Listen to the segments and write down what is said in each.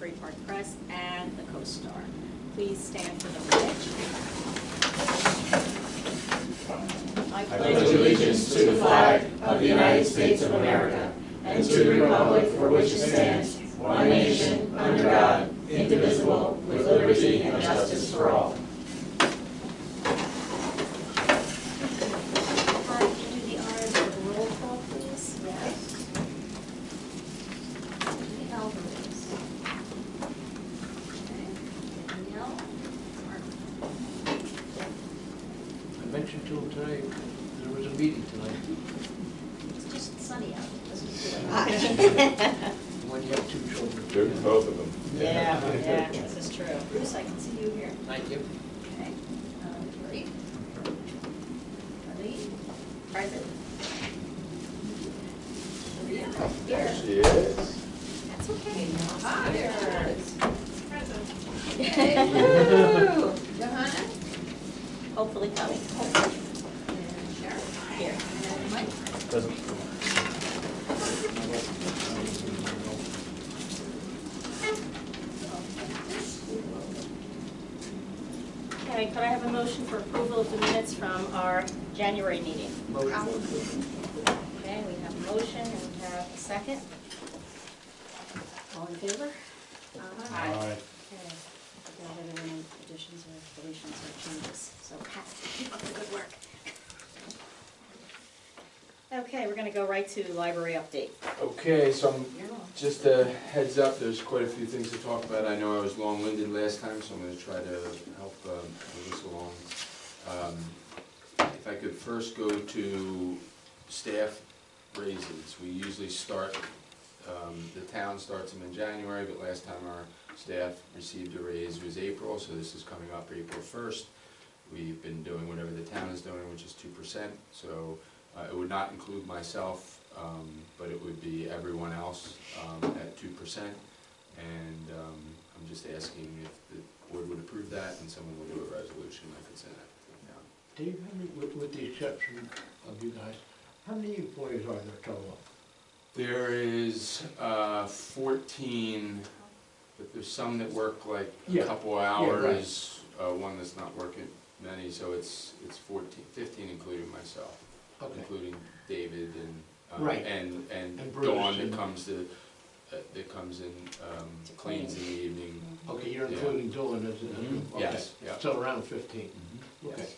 Free Park Press, and the Co-Star. Please stand for the pledge. I pledge allegiance to the flag of the United States of America and to the republic for which it stands, one nation, under God, indivisible, with liberty and justice for all. Can you do the honors of roll call, please? Yes. Alvarez. Okay. Danielle. I mentioned to him tonight, there was a meeting tonight, It's just sunny out. when you have two children. Both of them. Yeah, this is true. Bruce, I can see you here. Thank you. Okay. Great. Ready? Present. Here. She is. That's okay. Hi. Present. Johanna? Hopefully coming. And Sharon? Here. And Mike? Doesn't. Okay, could I have a motion for approval of the minutes from our January meeting? Motion. Okay, we have a motion and we have a second. All in favor? Aye. Okay. If there are any additions or deletions or changes, so Pat, keep up the good work. Okay, we're gonna go right to library update. Okay, so I'm You're on. just a heads up, there's quite a few things to talk about. I know I was long-winded last time, so I'm gonna try to help move this along. If I could first go to staff raises. We usually start, the town starts them in January, but last time our staff received a raise was April, so this is coming up April 1st. We've been doing whatever the town is doing, which is 2%, so it would not include myself, but it would be everyone else at 2%. And I'm just asking if the board would approve that and someone will do a resolution like it's in it. Dave, how many, with the exception of you guys, how many employees are there total? There is 14, but there's some that work like a couple hours, one that's not working many, so it's 15 including myself. Okay. Including David and Right. and Bruce Dawn and- that comes in cleans in the evening. Okay, you're Yeah. including Dylan as, okay. Yes, yeah. So around 15. Okay, Yes.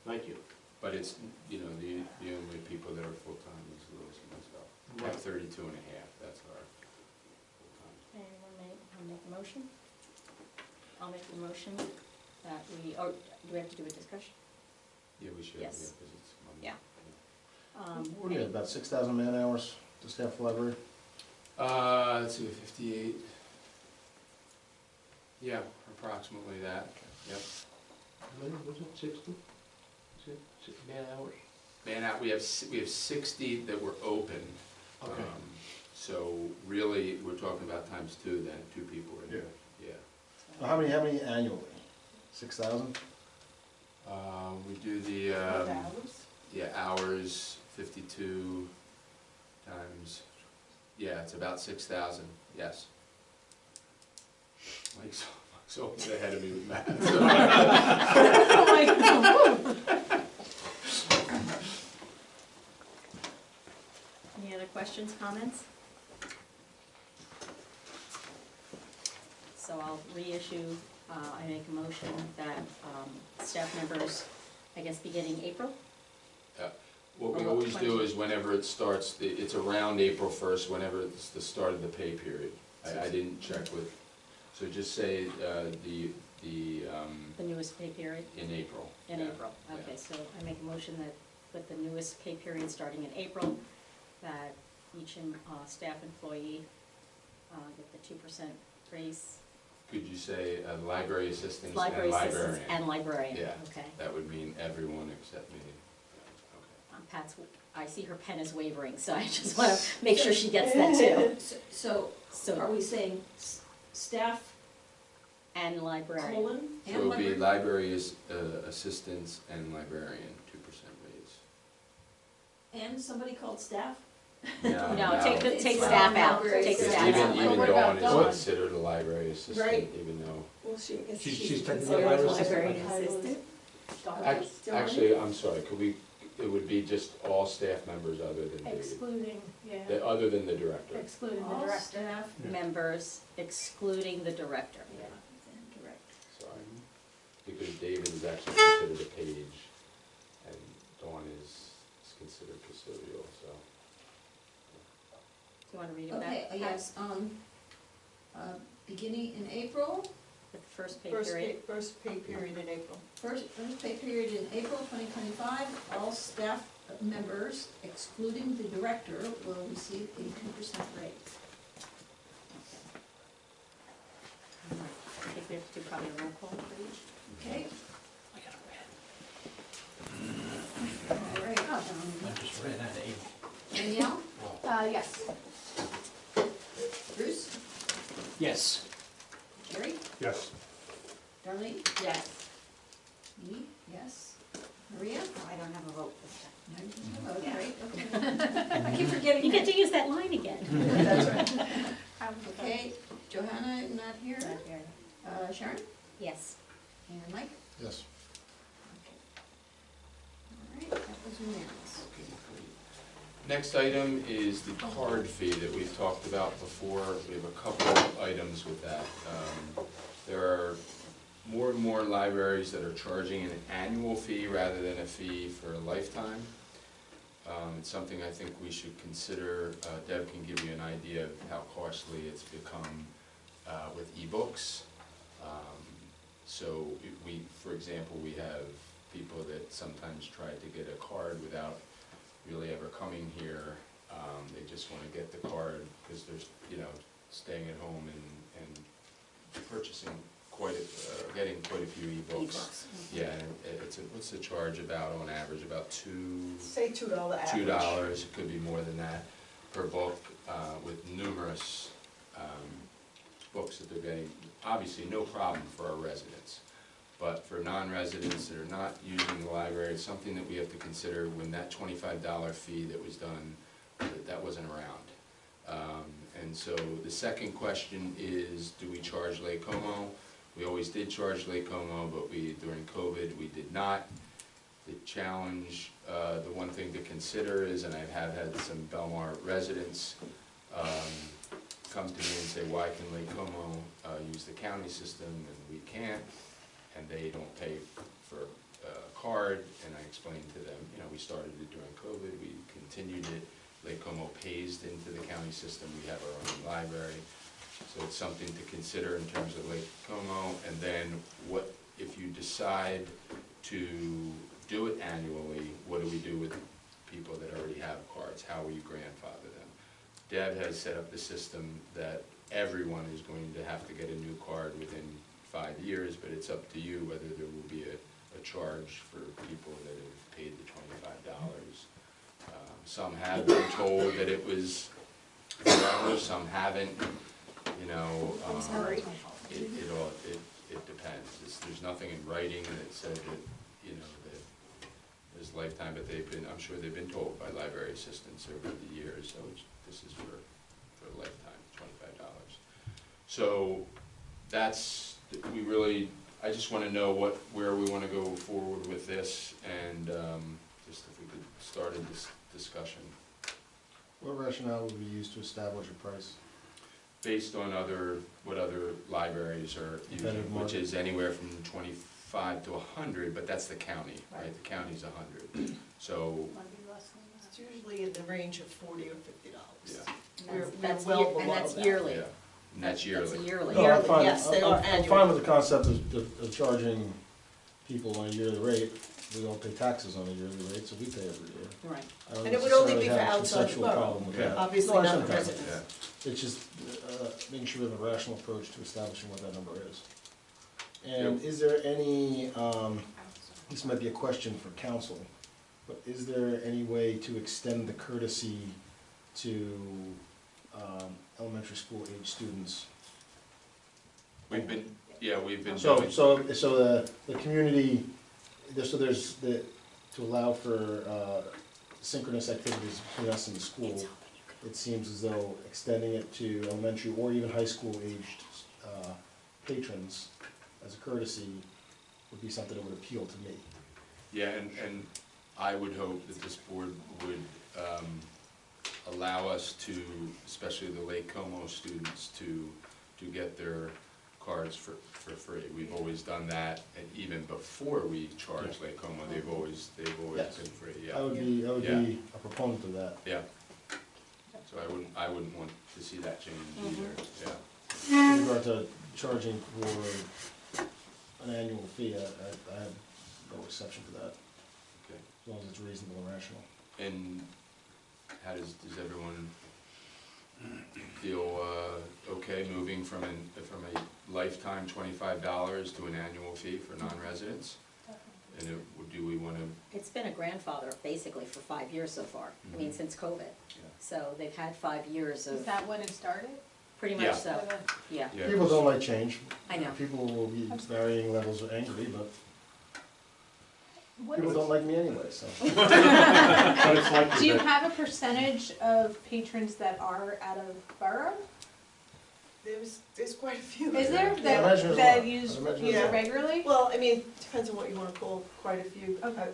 thank you. But it's, you know, the only people that are full-time is Louis and myself. We Right. have 32 and a half, that's our full-time. Anyone make a motion? I'll make the motion that we, do we have to do a discussion? Yeah, we should, Yes. because it's Monday. Yeah. What do you have, about 6,000 man hours to staff the library? Let's see, 58. Yeah, approximately that, yep. When was it, 60? Man hours? Man out, we have 60 that were open. Okay. So really, we're talking about times 2 then, 2 people in there, yeah. How many annually? 6,000? We do the, hours, 52 times, yeah, it's about 6,000, yes. Mike's always ahead of me with math. Any other questions, comments? So I'll reissue, I make a motion that staff members, I guess beginning April? What we always do is whenever it starts, it's around April 1st, whenever it's the start of the pay period. I didn't check with, so just say the The newest pay period? in April. In Yeah, April, yeah. okay, so I make a motion that with the newest pay period starting in April, that each staff employee get the 2% raise. Could you say library assistants and Library assistants librarian? and librarian, Yeah, okay. that would mean everyone except me. Pat's, I see her pen is wavering, so I just want to make sure she gets that too. So, are we saying staff And librarian. colon So and it would be library? library assistants and librarian, 2% raise. And somebody called staff? No, take It's staff not out, library take assistant. staff Even out. What Dawn about is considered a library assistant, Right. even though, Well, She's technically considered a library library assistant. assistant. actually, I'm sorry, it would be just all staff members other than David, Excluding, yeah, other than the director. excluding the All director. staff, Members excluding the director. Yeah. and director. Sorry, because David is actually considered a page, and Dawn is considered custodial, so. Do you wanna read it back? Okay, yes, beginning in April, The first pay period. First pay period in April. first pay period in April 2025, all staff members, excluding the director, will receive a 2% raise. I think we have to do probably a roll call for each. Okay? All right, I just ran out of ink. Danielle, Yes. Bruce, Yes. Jerry, Yes. Darlene, Yes. me, yes, Maria? Oh, I don't have a vote this time. No, you can vote, right, okay. I keep forgetting You get that. to use that line again. That's right. Okay, Johanna, not here. Sharon? Yes. And Mike? Yes. Okay. All right, that was unanimous. Next item is the card fee that we've talked about before. We have a couple of items with that. There are more and more libraries that are charging an annual fee rather than a fee for a lifetime. It's something I think we should consider. Deb can give you an idea of how costly it's become with ebooks. So we, for example, we have people that sometimes try to get a card without really ever coming here. They just want to get the card because they're, staying at home and purchasing getting quite a few ebooks. Yeah, and what's the charge about on average? About Say $2 average. $2, it could be more than that, per book, with numerous books that they're getting. Obviously, no problem for our residents, but for non-residents that are not using the library, it's something that we have to consider when that $25 fee that was done, that wasn't around. And so the second question is, do we charge Lake Como? We always did charge Lake Como, but during COVID, we did not. The challenge, the one thing to consider is, and I have had some Belmar residents come to me and say, why can Lake Como use the county system and we can't? And they don't pay for a card, and I explained to them, we started it during COVID, we continued it. Lake Como pays into the county system, we have our own library. So it's something to consider in terms of Lake Como. And then what, if you decide to do it annually, what do we do with people that already have cards? How will you grandfather them? Deb has set up the system that everyone is going to have to get a new card within 5 years, but it's up to you whether there will be a charge for people that have paid the $25. Some have been told that it was forever, some haven't. It depends. There's nothing in writing that said that, that there's lifetime, but I'm sure they've been told by library assistants over the years, so this is for a lifetime, $25. So I just want to know where we want to go forward with this, and just if we could start a discussion. What rationale would we use to establish a price? Based on what other libraries are using, Competitive which market. is anywhere from 25 to 100, but that's the county, right? The county's 100. So, It's usually in the range of $40 or $50. yeah, That's We're well year- and below that's that. yearly. yeah, and that's yearly. That's yearly. No, I'm fine. yes, they are I'm annual. fine with the concept of charging people on a yearly rate. We don't pay taxes on a yearly rate, so we pay every year. Right. I don't And it would only necessarily be for have a outside the conceptual borough. problem with Yeah. that. Obviously No, I not the understand. residents. Yeah. It's just making sure we have a rational approach to establishing what that number is. And is there any, this might be a question for council, but is there any way to extend the courtesy to elementary school age students? We've been So, doing, so the community, there's to allow for synchronous activities between us and the school, it seems as though extending it to elementary or even high school aged patrons as a courtesy would be something that would appeal to me. Yeah, and I would hope that this board would allow us to, especially the Lake Como students, to get their cards for free. We've always done that, and even before we charge Lake Como, they've always Yes. been free, I yeah. would be a proponent of that. Yeah. So I wouldn't want to see that change either, yeah. In regard to charging for an annual fee, I have no exception to that, Okay. as long as it's reasonable and rational. And how does everyone feel okay moving from a lifetime $25 to an annual fee for non-residents? And do we want to? It's been a grandfather basically for 5 years so far, I mean, since COVID. Yeah. So they've had 5 years Is of, that when it started? pretty Yeah. much so, yeah. Yeah. People don't like change. I know. People will be varying levels of angry, but What people is, don't like me anyway, so. But it's like do you have a percentage of patrons that are out of borough? There's quite a few. Is there I imagine there's a that lot. use I imagine use there's a it lot. regularly? Well, I mean, depends on what you want to call quite a few. Okay.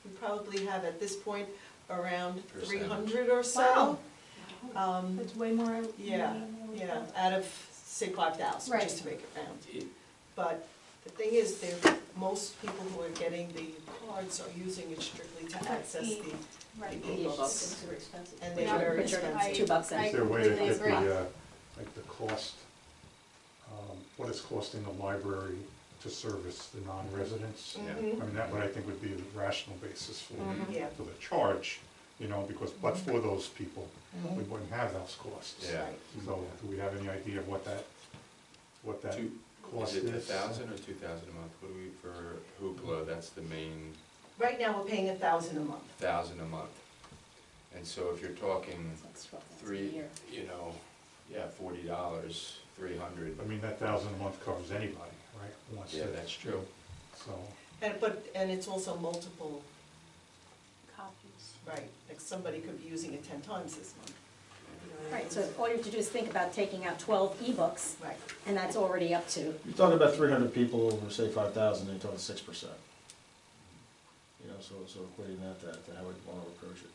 We probably have at this point around Percent. 300 or so. Wow. Um, That's way more. yeah, than I would yeah, think. out of, say, 5,000, Right. just to make it round. But the thing is, most people who are getting the cards are using it strictly to access the Right. e-books. They're expensive. And they're Yeah. very Which are expensive. $2 I Is there a way to completely get agree. the, like the cost, what it's costing the library to service the non-residents? Yeah. I Mhm. mean, that would, I think, would be the rational basis for Yeah. the charge, you know, because, but for those people, we Mhm. wouldn't have those costs. Yeah. Right. So, do we have any idea of what that cost Is is? it 1,000 or 2,000 a month? What do we, for Hoopla, that's the main Right now, we're paying 1,000 a month. 1,000 a month. And so if you're talking That's 12,000 a three, year. you know, yeah, $40, 300. I mean, that 1,000 a month covers anybody, right? who wants Yeah, to- that's true. So, And it's also multiple, Copies. right, like somebody could be using it 10 times this month. You know what I Right, mean? so all you have to do is think about taking out 12 ebooks, Right. and that's already up to, You're talking about 300 people over, say, 5,000, and you're talking 6%. You know, so equating that to how we want to approach it.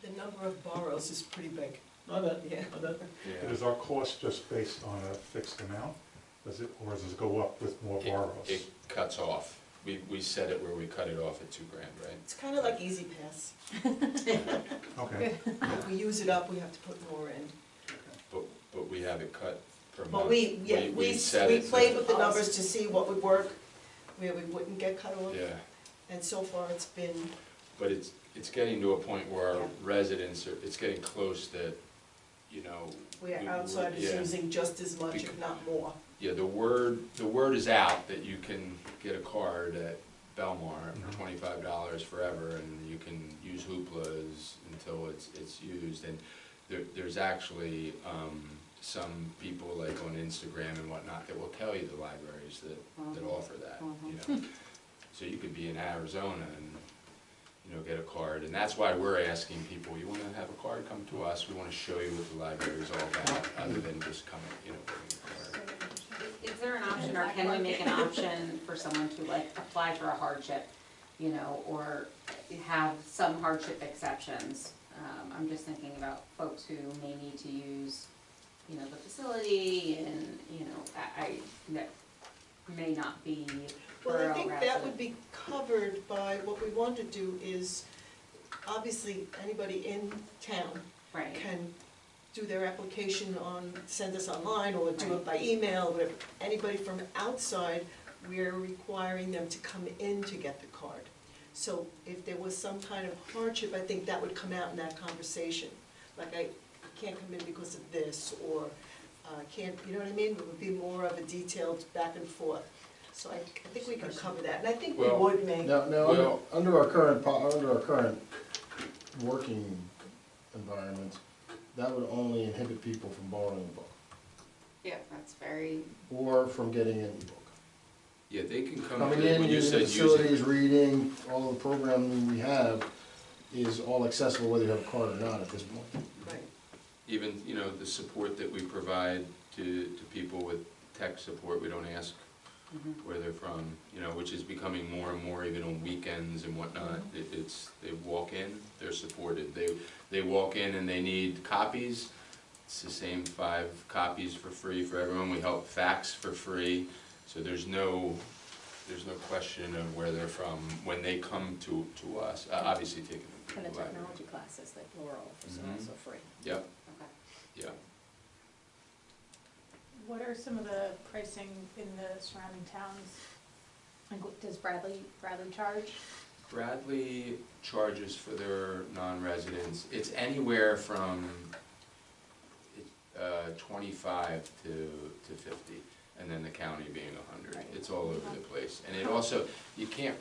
The number of boroughs is pretty big. I bet, Yeah. I bet. Yeah. is our cost just based on a fixed amount? Does it, or does it go up with more boroughs? It cuts off. We set it where we cut it off at $2,000, right? It's kind of like Easy Pass. Okay. If we use it up, we have to put more in. But we have it cut per month. But we set it to- played with the numbers to see what would work, where we wouldn't get cut off. Yeah, And so far, it's been, but it's getting to a point where our Yeah. residents are, it's getting close that, you know. where outside is yeah. using just as much, if not more. Yeah, the word is out that you can get a card at Belmar for $25 forever, and you can use Hooplas until it's used. And there's actually some people like on Instagram and whatnot that will tell you the libraries that offer that, you know. So you could be in Arizona and, you know, get a card, and that's why we're asking people, you wanna have a card, come to us, we wanna show you what the library's all about, other than just coming, you know, getting a card. Is there an option, or can we make an option for someone to like apply for a hardship, you know, or have some hardship exceptions? I'm just thinking about folks who may need to use, you know, the facility and, you know, that may not be Well, I borough think that resident. would be covered by, what we want to do is, obviously, anybody in town Right, can do their application send us online, or do it Right. by email, whatever. Anybody from outside, we're requiring them to come in to get the card. So if there was some kind of hardship, I think that would come out in that conversation. Like, I can't come in because of this, or can't, you know what I mean? It would be more of a detailed back and forth. So I think we can cover that, and I think we Well, would make. Now, Well- under our current working environment, that would only inhibit people from borrowing a book, yeah, that's very, or from getting an ebook. Yeah, they can come, Coming in, when you using said the using, facilities, reading, all the programming we have, is all accessible whether you have a card or not at this point. Right. Even, you know, the support that we provide to people with tech support, we don't ask where they're from, you know, which is becoming more and more even on weekends and whatnot. They walk in, they're supported. They walk in and they need copies. It's the same 5 copies for free for everyone. We help fax for free. So there's no question of where they're from when they come to us. Obviously taking them to And the the library. technology classes that Laura offers are Mhm. also free. Yep, Okay. yep. What are some of the pricing in the surrounding towns? Like, what does Bradley charge? Bradley charges for their non-residents, it's anywhere from 25 to 50, and then the county being 100. Right. It's all over the place. And it also, you can't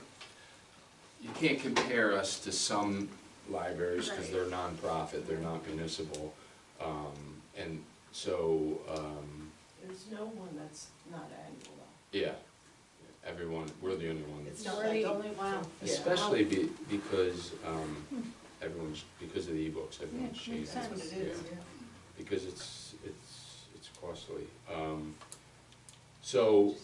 compare us to some libraries because Right. they're nonprofit, they're not municipal. And so, There's no one that's not annual yeah, everyone, we're the only one though. It's that's. not We're like the a- only one. Yeah. Especially because because of the e-books, everyone's Yeah, changing. makes That's what it is, Yeah. yeah. Because it's costly. So,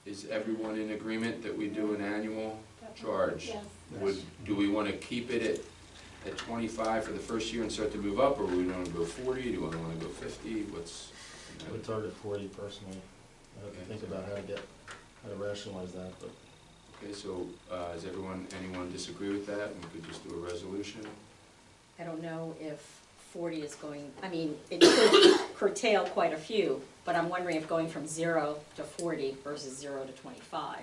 is everyone in agreement that we do an annual charge? Yes. Do we wanna keep it at 25 for the first year and start to move up, or do we wanna go 40, do we wanna go 50, I would target 40 personally. I have to think about how to rationalize that, but. Okay, so, does anyone disagree with that, and we could just do a resolution? I don't know if 40 is going, I mean, it could curtail quite a few, but I'm wondering if going from 0 to 40 versus 0 to 25.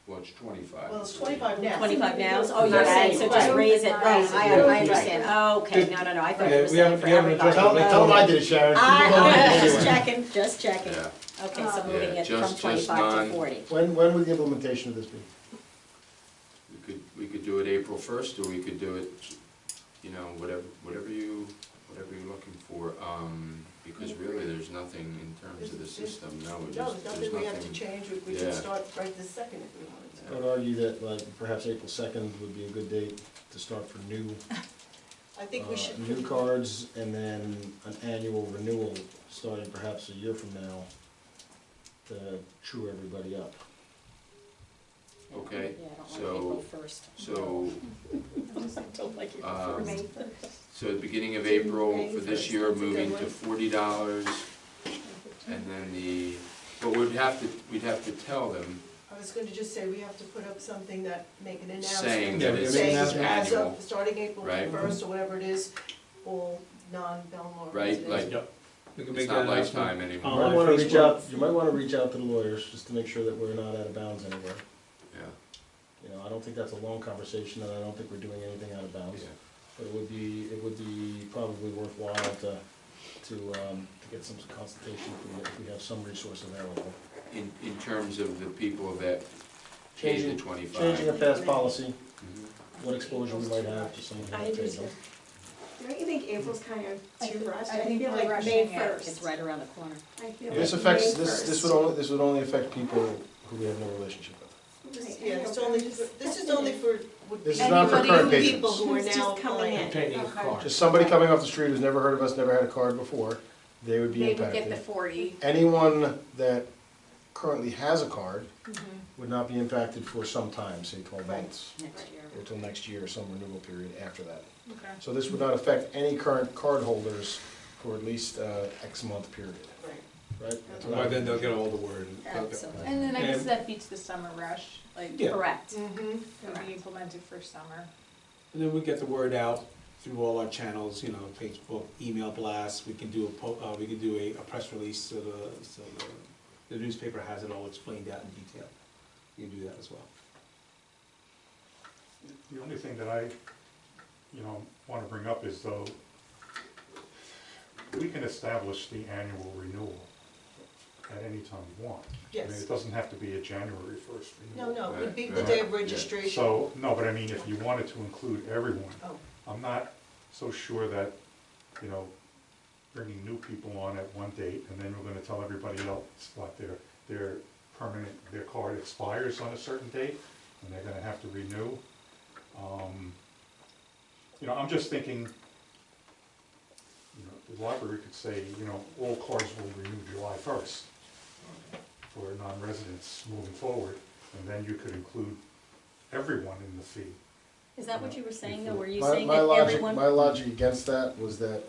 Well, it's 25. Well, it's 25 now. 25 now, oh, you're Right. saying, so just Right. raise it, right, I Right. understand, oh, okay, no, I thought you Yeah, were we saying haven't- for we haven't everybody. addressed it. Tell them I did it, Sharon. I, just Anyway. checking, Yeah, okay, so Yeah, moving it from just 25 to non- 40. When would the implementation of this be? we could do it April 1st, or we could do it, you know, whatever you're looking for, because really, there's nothing in terms of the system, no, No, there's nothing we have to change, we Yeah. can start right this second if we wanted I to. would argue that like perhaps April 2nd would be a good date to start for new, I think we should. new cards, and then an annual renewal starting perhaps a year from now to true everybody up. Okay, Yeah, I don't so- like April 1st. So, I don't like April um, 1st. so at the beginning of April for this First, year, that's a good moving one. to $40, and then but we'd have to tell them, I was going to just say, we have to put up something that, make an saying announcement. that it's saying annual. as of, starting April Right. 1st or whatever it is, all non-Belmar right, residents. like, Yep. We can it's make not that announcement. lifetime You anymore, might On wanna reach Facebook. out, you might wanna reach out to the lawyers, just to make sure that we're not out of bounds anywhere. yeah, You know, I don't think that's a long conversation, and I don't think we're doing anything out of bounds. yeah. But it would be probably worthwhile to get some consultation if we have some resource available. In terms of the people that pay the Changing 25. Changing a past policy, Mhm. what exposure we might have to someone who I has do paid too. them. Don't you think April's kind of too rushed? I think feel we're like rushing May it. first. It's right around the corner. I feel This like affects, May this 1st. would only affect people who we have no relationship with. Right, Yeah, I it's know, only, but I'm just this is thinking only for, would be. This is not for Anybody current who- patrons. People who are Who's now just coming applying. in. Obtaining a Okay. card. Just somebody coming off the street who's never heard of us, never had a card before, they would be They would get the impacted. 40. Anyone that currently has a card Mhm. would not be impacted for some time, say 12 Right. months, Next year. or till next year, or some renewal period after that. Okay. So this would not affect any current card holders for at least X month period, Right. right? That's what By I- then they'll get all the word. Absolutely. And then I guess And- that beats the summer rush, like, Yeah. Correct. Mm-hmm. it'll be implemented for summer. And then we get the word out through all our channels, you know, Facebook, email blasts, we can do a press release, so the newspaper has it all explained out in detail. You can do that as well. The only thing that I, want to bring up is though, we can establish the annual renewal at any time we want. I mean, Yes. it doesn't have to be a January 1st No, renewal. no, it would be the Right, day of right, yeah. registration. So, no, but I mean, if you wanted to include everyone, Oh, I'm not so sure that, bringing new people on at one date, and then we're gonna tell everybody else what their card expires on a certain date, and they're gonna have to renew. you know, I'm just thinking, you know, the library could say, you know, all cards will renew July 1st for non-residents moving forward, and then you could include everyone in the fee. Is that what you were saying, though? Were you My- saying my that logic- everyone? My logic against that was that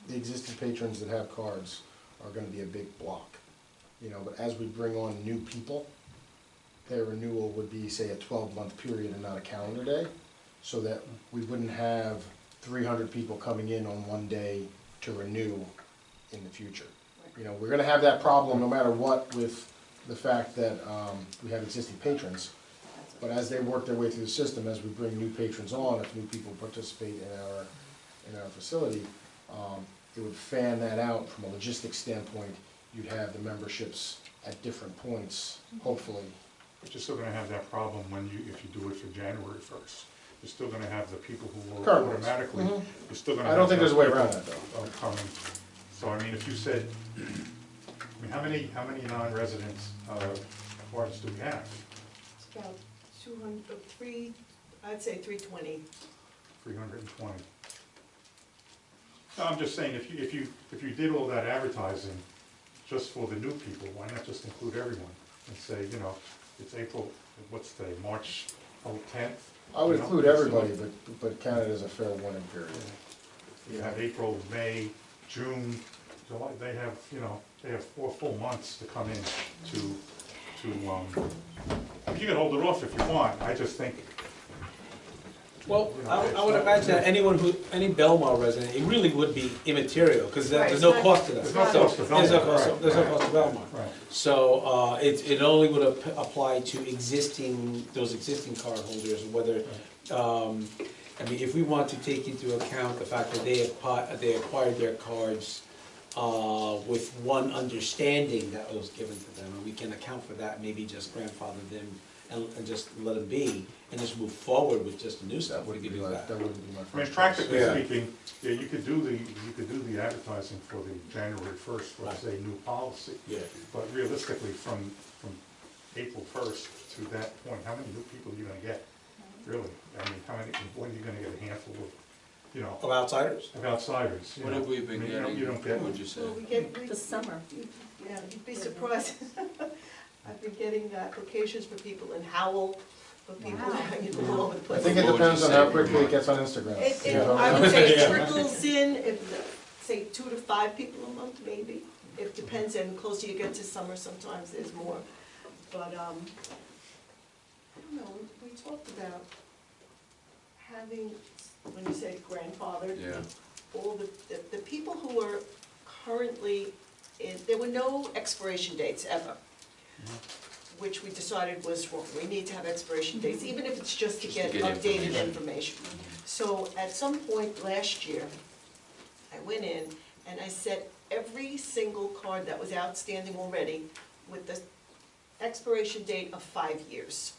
the existing patrons that have cards are gonna be a big block. You know, but as we bring on new people, their renewal would be, say, a 12-month period and not a calendar day, so that we wouldn't have 300 people coming in on one day to renew in the future. You know, we're gonna have that problem no matter what with the fact that we have existing patrons. But as they work their way through the system, as we bring new patrons on, if new people participate in our facility, it would fan that out from a logistics standpoint. You'd have the memberships at different points, hopefully. But you're still gonna have that problem when you, if you do it for January 1st. You're still gonna have the people who will Current ones. automatically, Mhm. you're still gonna I have. don't think there's a way those around people, that, though. Coming. So I mean, if you said, I mean, how many non-residents, cards do we have? It's about 200, I'd say 320. 320. No, I'm just saying, if you did all that advertising just for the new people, why not just include everyone? And say, you know, it's April, what's today, March 10th? I would You know, include so- everybody, but count it as a fair warning period. You have April, May, June, July, they have, you know, they have 4 full months to come in to, you can hold it off if you want, I just think, Well, I would imagine that any Belmar resident, it really would be immaterial, because there's no cost to them. There's no cost to There's no Belmar, cost, right, there's no right. cost to Belmar. right. So, it only would apply to those existing card holders, whether, I mean, if we want to take into account the fact that they acquired their cards, with one understanding that was given to them, and we can account for that, maybe just grandfather them and just let them be, and just move forward with just the new stuff, That we wouldn't could be do my, that. that wouldn't be my I mean, first choice. practically Yeah. speaking, yeah, you could do the advertising for the January 1st for, Right. say, new policy. Yeah. But realistically, from April 1st to that point, how many new people are you gonna get? Really? I mean, when are you gonna get a handful of, you know, Of outsiders? of outsiders? You What know? have we been I mean, getting, You don't get, would you say? Well, we get, The summer. yeah, you'd be surprised. I've been getting applications for people in Howell, for people Wow. hanging all over the I place. think it What would depends you on say how per quickly it month? gets on Instagram. I would say it Yeah. trickles in, say 2 to 5 people a month, maybe. It depends, and the closer you get to summer, sometimes there's more. But, I don't know, we talked about having, when you say grandfather, Yeah, all the people who are currently there were no expiration dates ever, which we decided was wrong. We need to have expiration dates, even if it's just to Just to get get updated information. information. So at some point last year, I went in and I set every single card that was outstanding already with the expiration date of 5 years.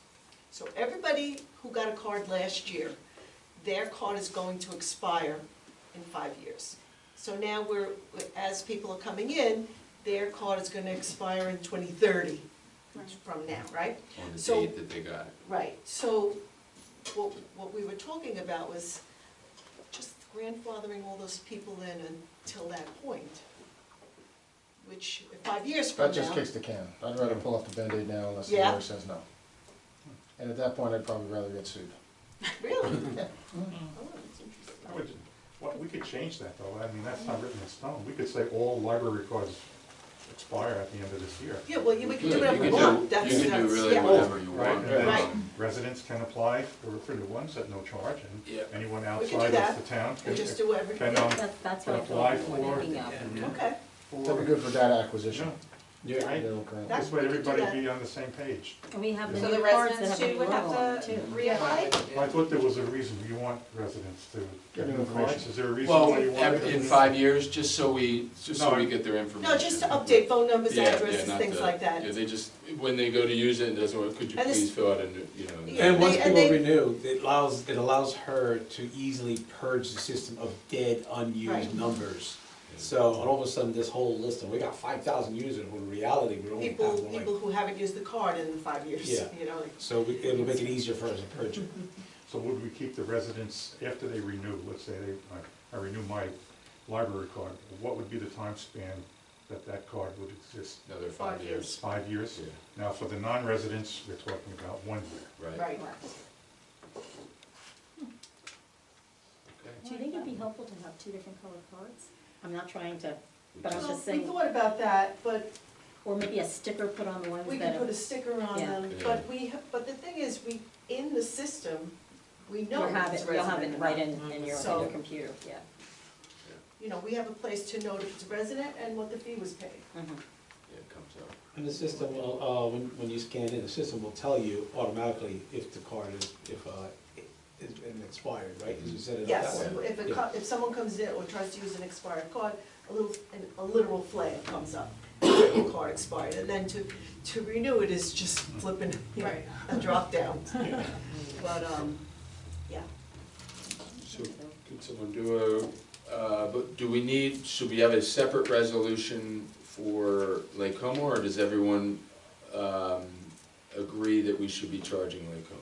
So everybody who got a card last year, their card is going to expire in 5 years. So now as people are coming in, their card is gonna expire in 2030 from now, right? on the So- date that they got it. Right, so what we were talking about was just grandfathering all those people in until that point, which 5 years from now. That just kicks the can. I'd rather pull off the Band-Aid now unless the Yeah. lawyer says no. And at that point, I'd probably rather get sued. Really? Yeah. Oh, that's interesting. I would, well, we could change that though, I mean, that's not written in stone. We could say all library cards expire at the end of this year. Yeah, well, we can do You whatever we can want, do, that's, you can do really yeah. whatever you Right, want. and then Right. residents can apply for new ones at no charge, and Yeah. anyone We can do outside that, of the town And can, just do everything. That's can what I apply thought we were thinking of. Yeah. Okay, That'd be good for data acquisition. Yeah. Right. They don't currently- This way we could do everybody that. be on the same page. And we have the So new the cards that residents have too a would logo on have them to too. reapply? I thought there was a reason you want residents to get new cards. Is there a reason Well, why you want in it? 5 years, just so we get their information. no, just to update phone numbers, Yeah, yeah, addresses, not things to- like that. Yeah, they just, when they go to use it, it doesn't work, could you And this- please fill out a new, you know. Yeah. And once and people they- renew, it allows her to easily purge the system of dead, unused Right. numbers. So, and all of a sudden, this whole list of, we got 5,000 users, when in reality, we only have People like. who haven't used the card in 5 years, Yeah. you know, like. So it'll make it easier for us to purge it. So would we keep the residents, after they renew, let's say I renew my library card, what would be the time span that card would exist? Another 5 years. 5 years? Yeah, Now, for the non-residents, we're talking about 1 year. right. Right. Okay. Do you think it'd be helpful to have two different colored cards? I'm not trying to, but I'm Well, just we saying, thought about that, but or maybe a sticker put on the ones we that could are. put a sticker on Yeah. them, Yeah. but the thing is, in the system, we know You'll have if it's it, you'll have resident it or right not. in your So- computer, yeah. You know, we have a place to note if it's resident and what the fee was paid. Mhm. Yeah, it comes up. And the system will, when you scan in, the system will tell you automatically if the card is been expired, right? Because you set it up Yes, that way. if someone comes in or tries to use an expired card, a literal flag comes up, your card expired, and then to renew it is just flipping, a drop down. But, yeah. So could someone do should we have a separate resolution for Lake Como, or does everyone agree that we should be charging Lake Como?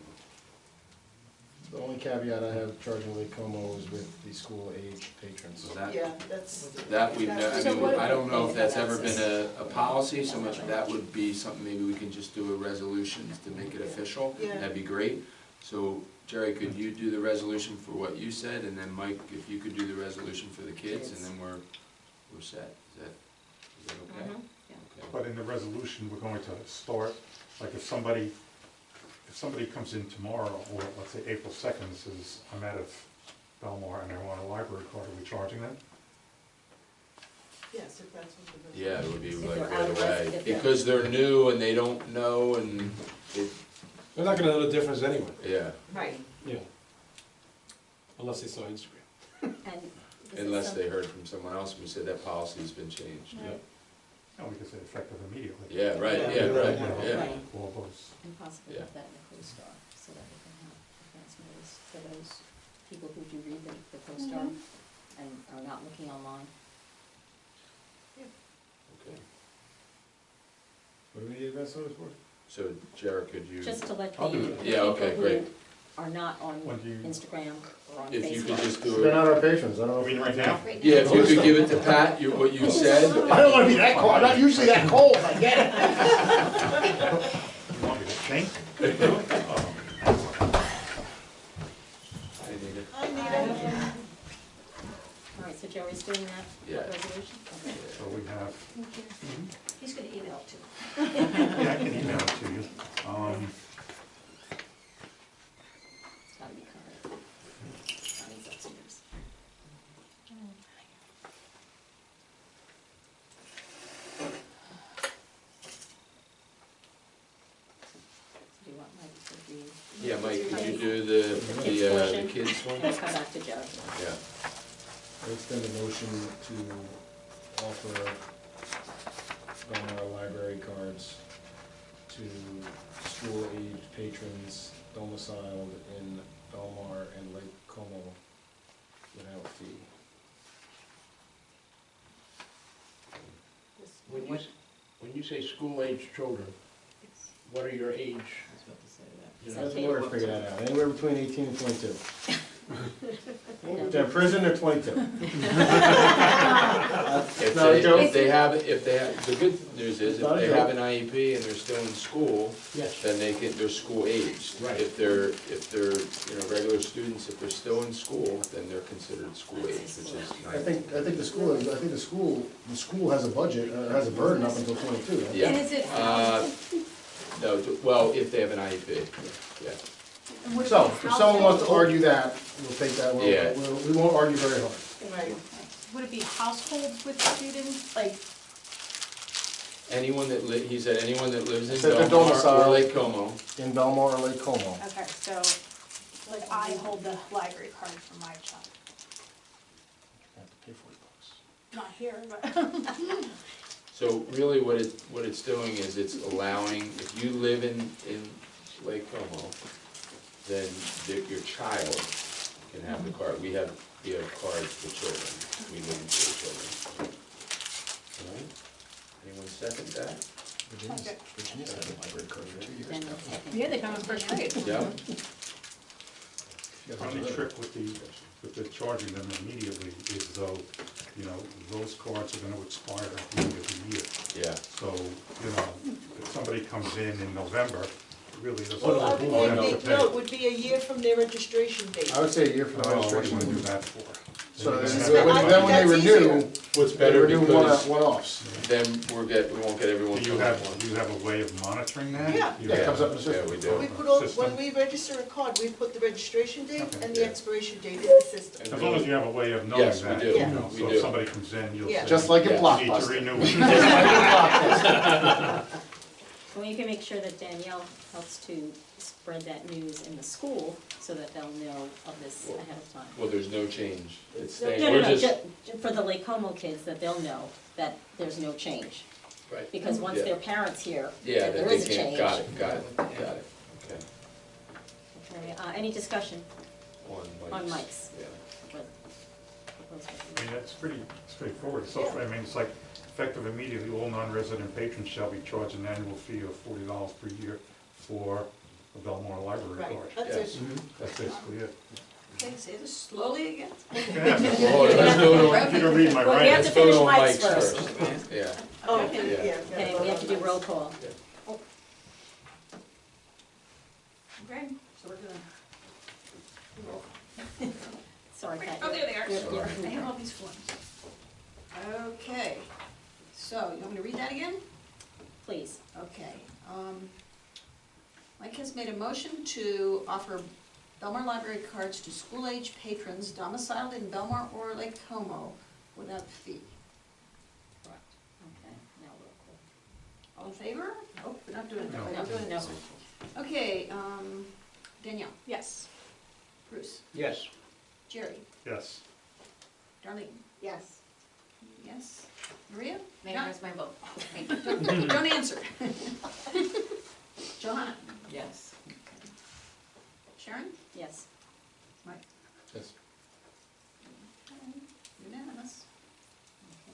The only caveat I have charging Lake Como is with the school-age patrons. So that, Yeah, that's. that we've, So what I don't know if that's about ever been access? a policy, so much that would be something, maybe we can just do a resolution to make it official. Yeah. That'd be great. So Jerry, could you do the resolution for what you said, and then Mike, if you could do the resolution for the kids, and then we're set. Is that okay? Mhm, yeah. Okay. But in the resolution, we're going to start, like if somebody comes in tomorrow, or let's say April 2nd, says, I'm out of Belmar and I want a library card, are we charging them? Yes, if that's what the. Yeah, it would be If like they're right out of away, res- if because they're new and they don't know, and it, They're not gonna know the difference anyway, yeah, Right. yeah. Unless they saw Instagram. And is it unless some- they heard from someone else who said that policy's been changed. Right. No, we could say effective immediately. Yeah, right, Yeah. yeah, right, Yeah. yeah. Right. All those. And possibly Yeah. put that in the CoStar, so that we can have advance notice for those people who do read the CoStar and are not looking online. Okay. What do we need advance notice for? So Jared, could you, Just to let the I'll do people it. Yeah, okay, great. who are not on When do you- Instagram or on if you could Facebook. just do They're it, not our patrons, I don't know. I mean, right now? yeah, if you could give it to Pat, what you said. I don't wanna be that cold, I'm not usually that cold, I get it. You want me to think? I need it. Hi, Nita. All right, so Jerry's doing that Yeah. resolution? Okay. So we have, He's gonna email it to me. yeah, I can email it to you. It's gotta be current. Connie's upstairs. Do you want Mike to do? Yeah, Mike, could you do The kids the portion? kids one? And we'll come back to Jerry. Yeah. I extend a motion to offer Belmar library cards to school-aged patrons domiciled in Belmar and Lake Como without fee. When you say school-aged children, what are your age? You Is know, that Doesn't work, figure that out, anywhere between 18 and 22. No. If they're in prison, they're 22. If No, they, Joe. if they have, the good news is, if Not a they joke. have an IEP and they're still in school, Yes. then they're school aged. Right. If they're, regular students, if they're still in school, then they're considered school aged, which is I nice. think the school has a budget, has a burden up until 22, right? Yeah. And is it No, well, if they have an IEP, yeah. And would it So, be if someone wants to household- argue that, we'll take that, Yeah. we won't argue very hard. Right. Would it be households with students, like, Anyone that he said anyone that lives in Said they're Belmar or domiciled. Lake Como, In Belmar or Lake Como. okay, so, like, I hold the library card for my child, I have to pay $40. not here, but. so really what it's doing is it's allowing, if you live in Lake Como, then your child can have the card. We have cards for children, we live in for children. All right, anyone second that? Virginia's had a library card for 2 years Then now. technically- Yeah, they come in first grade. Yeah? only trick with the charging them immediately is though, you know, those cards are gonna expire at the end of the year. Yeah. So, you know, if somebody comes in November, it really doesn't. Well, have to pay. no, it would be a year from their registration date. I would say a year from the Oh, what do you registration. wanna do that for? So Then then you're gonna have- then when they That's renew, easier. What's they better renew because, one-offs. Then we won't get everyone. Do you have a way of monitoring that? Yeah. You Yeah, it have- comes up in the Yeah, system. we do. We put all, System. when we register a card, we put the registration date Okay. and the Yeah. expiration date in the system. As long as you have a way of knowing Yes, we that, do. you Yeah. know, We so do. if somebody comes in, you'll Yeah. say. Just like a Yeah. You need to Blockbuster. renew Just it. like a Blockbuster. Well, you can make sure that Danielle helps to spread that news in the school so that they'll know of this ahead of time. Well, there's no change. It's No, staying, No, we're no, no, just, for the Lake Como kids, that they'll know that there's no change. right. Because once Yeah. their parents hear Yeah, that that there they is a can't, change. got it, okay. Okay, any discussion on mics? Yeah. with proposed I mean, that's pretty straightforward. So, I mean, it's like, effective immediately, all non-resident patrons shall be charged an annual fee of $40 per year for a Belmar library Right, card. that's Yes. it. That's basically it. Okay, say this slowly again. Oh, let's do it You can read my Well, we writing. have to finish on Mike's Mike's first. Yeah. Oh, Okay. yeah. Okay, we have to do roll call. Okay, so we're gonna. Sorry, Pat. Oh, there they are. You're- I have all these forms. Okay, so you want me to read that again? Please. Okay, Mike has made a motion to offer Belmar Library cards to school-age patrons domiciled in Belmar or Lake Como without fee. Okay, now roll All in favor? Nope, we're not doing that. No. We're not doing No. this. Okay, Danielle, Yes. Bruce, yes. Jerry, Yes. Darlene, Yes. yes, Maria? Mayor No? has my vote. Thank you. Don't answer. Johanna? Yes. Sharon? call. Yes. Yes. Unanimous.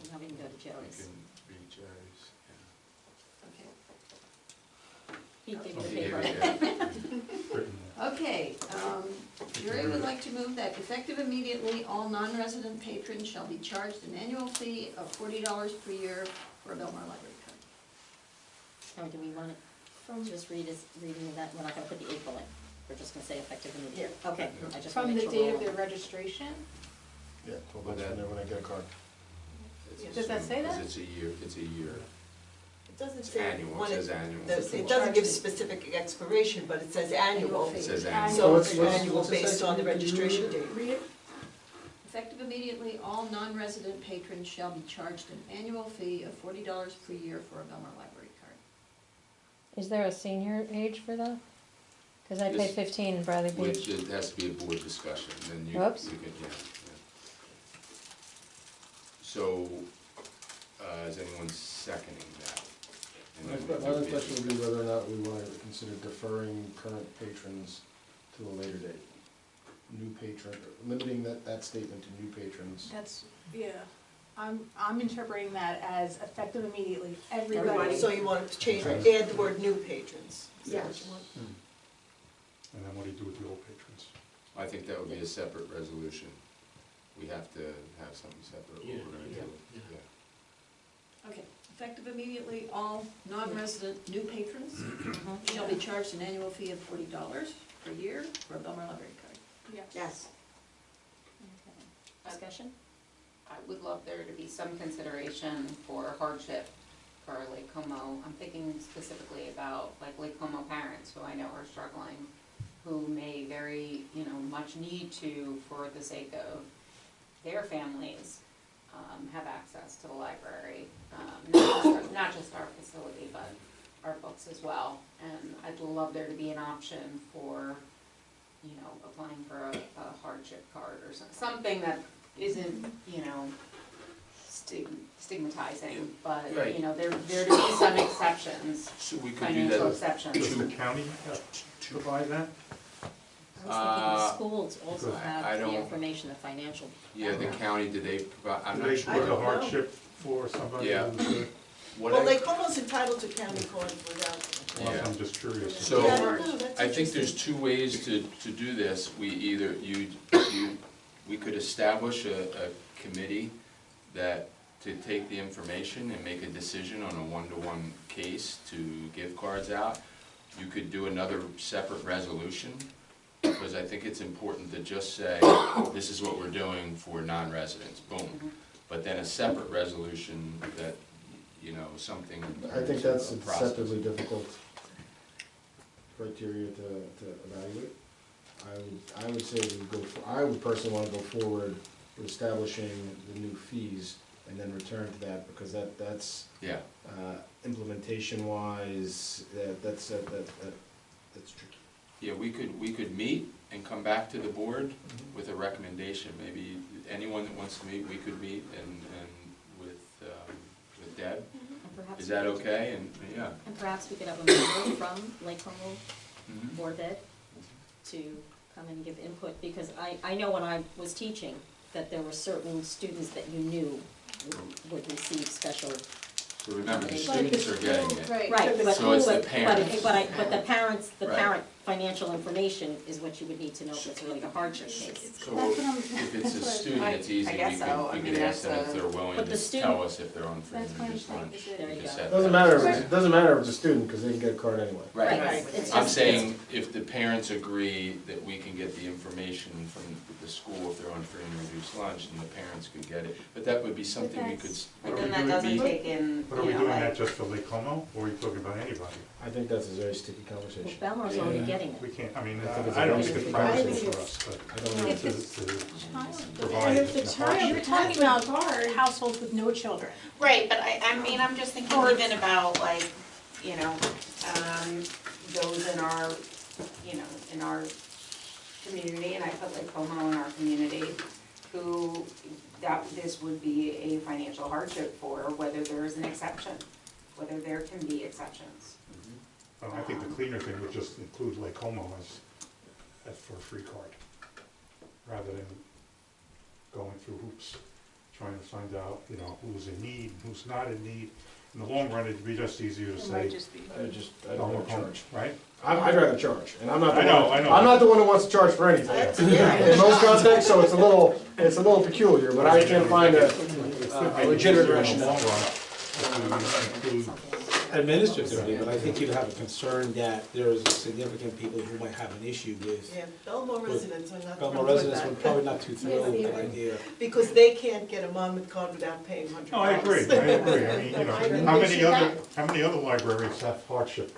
Okay, now we can go to We Jerry's. can read Jerry's, Okay. He gave me the yeah. paper. Written. Okay, Jerry would like to move that effective immediately, all non-resident patrons shall be charged an annual fee of $40 per year for a Belmar library card. Now, do we want to just reading of that? We're not going to put the April in. We're just going to say effective immediately. Okay, I just want From to the make sure. date we're of all- their registration? Yeah, 12 months from there when I get a card. It's Does that say that? Because it's a year. It doesn't It's say annual, when it says annual. It doesn't give specific expiration, but it says annual. It says Annual. annual. So What's- it's what's- annual what's it say? based on the registration date. Read it. Effective immediately, all non-resident patrons shall be charged an annual fee of $40 per year for a Belmar library card. Is there a senior age for that? Cause I pay This- 15 in Bradley Which Beach. it has to be a board discussion, then you Whoops. can, yeah. So, is anyone seconding that? And My then we my only do question would be whether or not we want to consider deferring current patrons to a later date. New patron, limiting that statement to new patrons. That's, yeah. I'm interpreting that as effective immediately, Everybody, everybody. so you want to change, add the word new patrons. Is that what Yes. you want? And then what do you do with the old patrons? I think that would be a separate resolution. We have to have something separate, what we're gonna do, yeah. Okay, effective immediately, all non-resident new patrons shall be charged an annual fee of $40 per year for a Belmar library card. Yes. Okay. Discussion? I would love there to be some consideration for hardship for Lake Como. I'm thinking specifically about like Lake Como parents who I know are struggling, who may very, much need to, for the sake of their families, have access to the library. Not just our facility, but our books as well. And I'd love there to be an option for, applying for a hardship card or something that isn't, stigmatizing, but, Right. there to be some exceptions, So we could do financial that, exceptions. Does the county provide that? I was thinking the schools also I have don't- the information, the financial. yeah, the county, did they provide, I'm Do not they sure. put a hardship for somebody Yeah. who's What Well, I- Lake Como's entitled to county cards without. Yeah. I'm just curious. So, Yeah, I don't know, that's I think there's interesting. 2 ways to do this. We either, we could establish a committee that, to take the information and make a decision on a one-to-one case to give cards out. You could do another separate resolution, because I think it's important to just say, this is what we're doing for non-residents, boom. But then a separate resolution that, something. I think that's a process. deceptively difficult criteria to evaluate. I would say I would personally wanna go forward with establishing the new fees and then return to that, because that's, Yeah, implementation wise, that's tricky. yeah, we could meet and come back to the board with a recommendation. Maybe anyone that wants to meet, we could meet and with Deb. And perhaps Is that we could- okay? And, yeah. And perhaps we could have a member from Lake Como Mhm. Board of Ed to come and give input, because I know when I was teaching, that there were certain students that you knew would receive special. So remember, the But students are getting it. Right. Right, but, So it's the but parents. the parents, the Right. parent financial information is what you would need to know if it's really a hardship case. So That's what I'm- if it's a that's what- student, it's easy, I we guess so. I could mean, ask them that's if they're willing But the to student- tell us if they're on free That's and my reduced mistake, lunch. is it- There you We could go. set Doesn't that. matter, it doesn't matter if it's a student, because they can get a card anyway. Right. Right, it's I'm just- saying if the parents agree that we can get the information from the school if they're on free and reduced lunch, and the parents could get it. But that would be something we could. But Are we then that doing doesn't meet- take in, But are we you know, doing that like, just for Lake Como, or are we talking about anybody? I think that's a very sticky Well, conversation. Belmar's already getting We it. can't, I mean, I think it's I don't a think it's very practical sticky for us, but I don't know. If to it's provide And if the the child hardship. You're talking has about the card, households with no children. right, but I mean, I'm just thinking even about like, those in our, in our community, and I put like Como in our community, who, this would be a financial hardship for, whether there is an exception, whether there can be exceptions. I think the cleaner thing would just include Lake Como as for a free card, rather than going through hoops, trying to find out, who's in need, who's not in need. In the long run, it'd be just easier to It might say, just be. I don't want to Belmar, charge. right? I'd rather charge, and I'm not the I know, one, I know. I'm not the one who wants to charge for anything. In most contexts, so it's a little peculiar, but I can't find a legitimate In rationale. the long run, if we include Administratively, but I think you'd have a concern that there's significant people who might have an issue with. Yeah, Belmar residents are not Belmar thrilled with residents would that, probably not too thrilled with that idea. because they can't get a Monmouth card without paying $100. Oh, I agree. I mean, I think how they many should other libraries have hardship?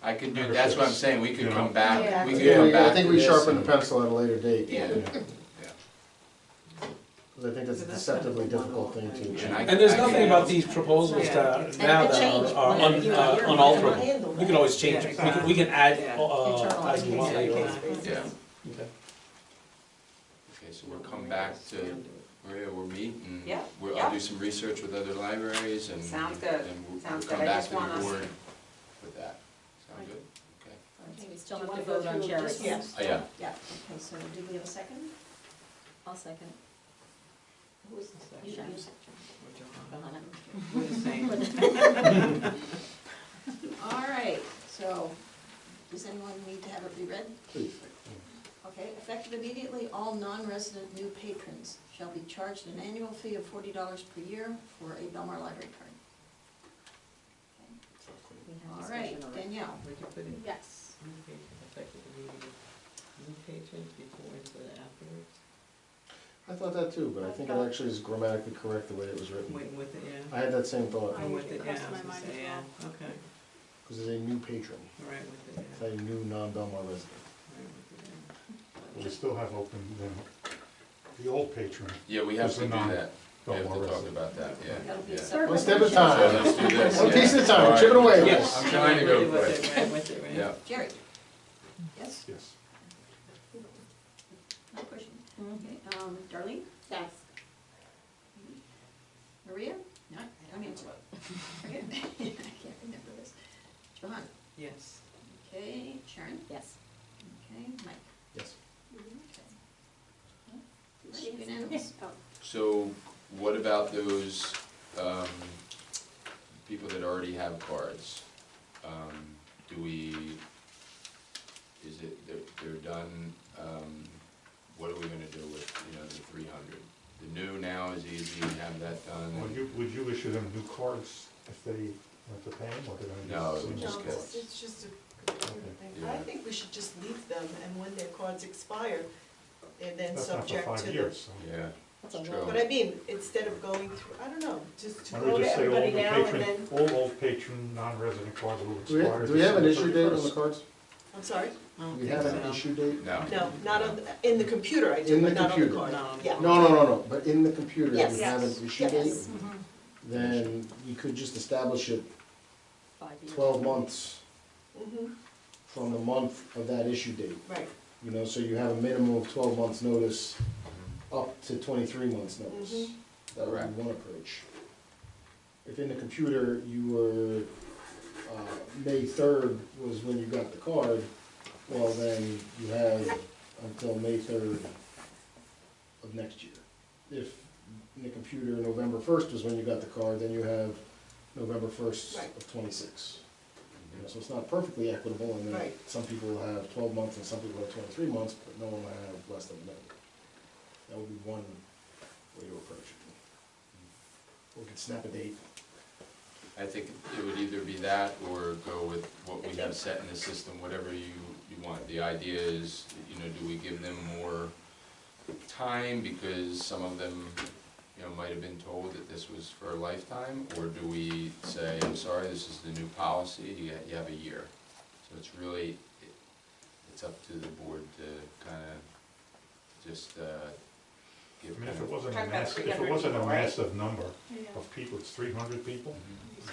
I can do, that's what I'm saying, we could You know? come back, Yeah. we could come Yeah, back I think to we this sharpen the and- pencil at a later date. Yeah. Because I think that's a deceptively difficult thing to And I- And there's I nothing can- about these proposals that, now And it that changed are when you- you're- unalterable. We can always change it, we can add, Internal as we want later on. Yeah, Okay. okay, so we'll come back to, Maria, we'll meet and Yeah, I'll yeah. do some research with other libraries and. Sounds good. And we'll Sounds come good. I back just to the want us- board with that. Sound good? Okay. So we still Do you have to wanna vote go on through Jerry's. just- Yes. Oh, yeah. Yeah, okay, so did we have a second? I'll second. Who was the You second? should. All right, so, does anyone need to have it reread? Please. Okay, effective immediately, all non-resident new patrons shall be charged an annual fee of $40 per year for a Belmar library card. We had All discussion right, already. Danielle, Would you put in Yes. new patrons, effective immediately, new patrons before instead of afterwards? I thought that too, but I think it actually is grammatically correct the way it was written. Went with it, yeah. I had that same thought, I Went with usually it, yeah, crossed I was my gonna mind say, as yeah, well. okay, because it's a new patron, right with it, it's yeah, a new non-Belmar resident. right with it, yeah. We still have open, the old patron, Yeah, we have Who's to the do that. We have to Belmar talk resident. about that, yeah. that'll be a Yeah. separate. One step at a So time. let's do this. One yeah. piece at a time, All right. chip it away. Yes, I'm trying to go Really with quick. it, right, with it, right? Yeah. Jerry? Yes? yes. No question. Okay, Darlene? Yes. Maria? No, I mean, I can't remember this. Johan? Yes. Okay, Sharon? Yes. Okay, Mike? Yes. Okay. Unanimous? So what about those people that already have cards, do we, is it, they're done, what are we gonna do with, the 300? The new now is easy, we have that done. Would you issue them new cards if they went to pay them, or they're No, gonna it would use just single get- cards? It's just a computer thing. Yeah. I think we should just leave them, and when their cards expire, they're then That's not for subject to 5 the. years, so. Yeah, That's a it's lot. true. But I mean, instead of going through, I don't know, just to Why go don't we to just say all everybody the now and patron, then, all old patron, non-resident cards will Do we, expire. do we have an December issue date on the 31st. cards? I'm sorry? Do we have an issue date? No. No, not on, in the computer I do, In the but not on the computer. card. Yeah. No, but in the computer, Yes. we have an issue date, Yes. then we could just establish it 5 years. 12 months Mhm, from the month of that issue date. right. You know, so you have a minimum of 12 months notice up to 23 months notice. Mhm. That would Correct. be one approach. If in the computer you were, May 3rd was when you got the card, well then you have until May 3rd of next year. If in the computer November 1st was when you got the card, then you have November 1st Right. of 26. You know, so it's not perfectly equitable, and then Right. some people will have 12 months and some people have 23 months, but no one will have less than a minute. That would be one way to approach it. We could snap a date. I think it would either be that or go with what we have set in the system, whatever you want. The idea is, do we give them more time because some of them, might have been told that this was for a lifetime? Or do we say, I'm sorry, this is the new policy, you have a year? So it's really, it's up to the board to kind of just give I mean, if kind it of. wasn't a Talking about massive, if 300 it wasn't a people, right? massive number Yeah. of people, it's 300 people, Mhm.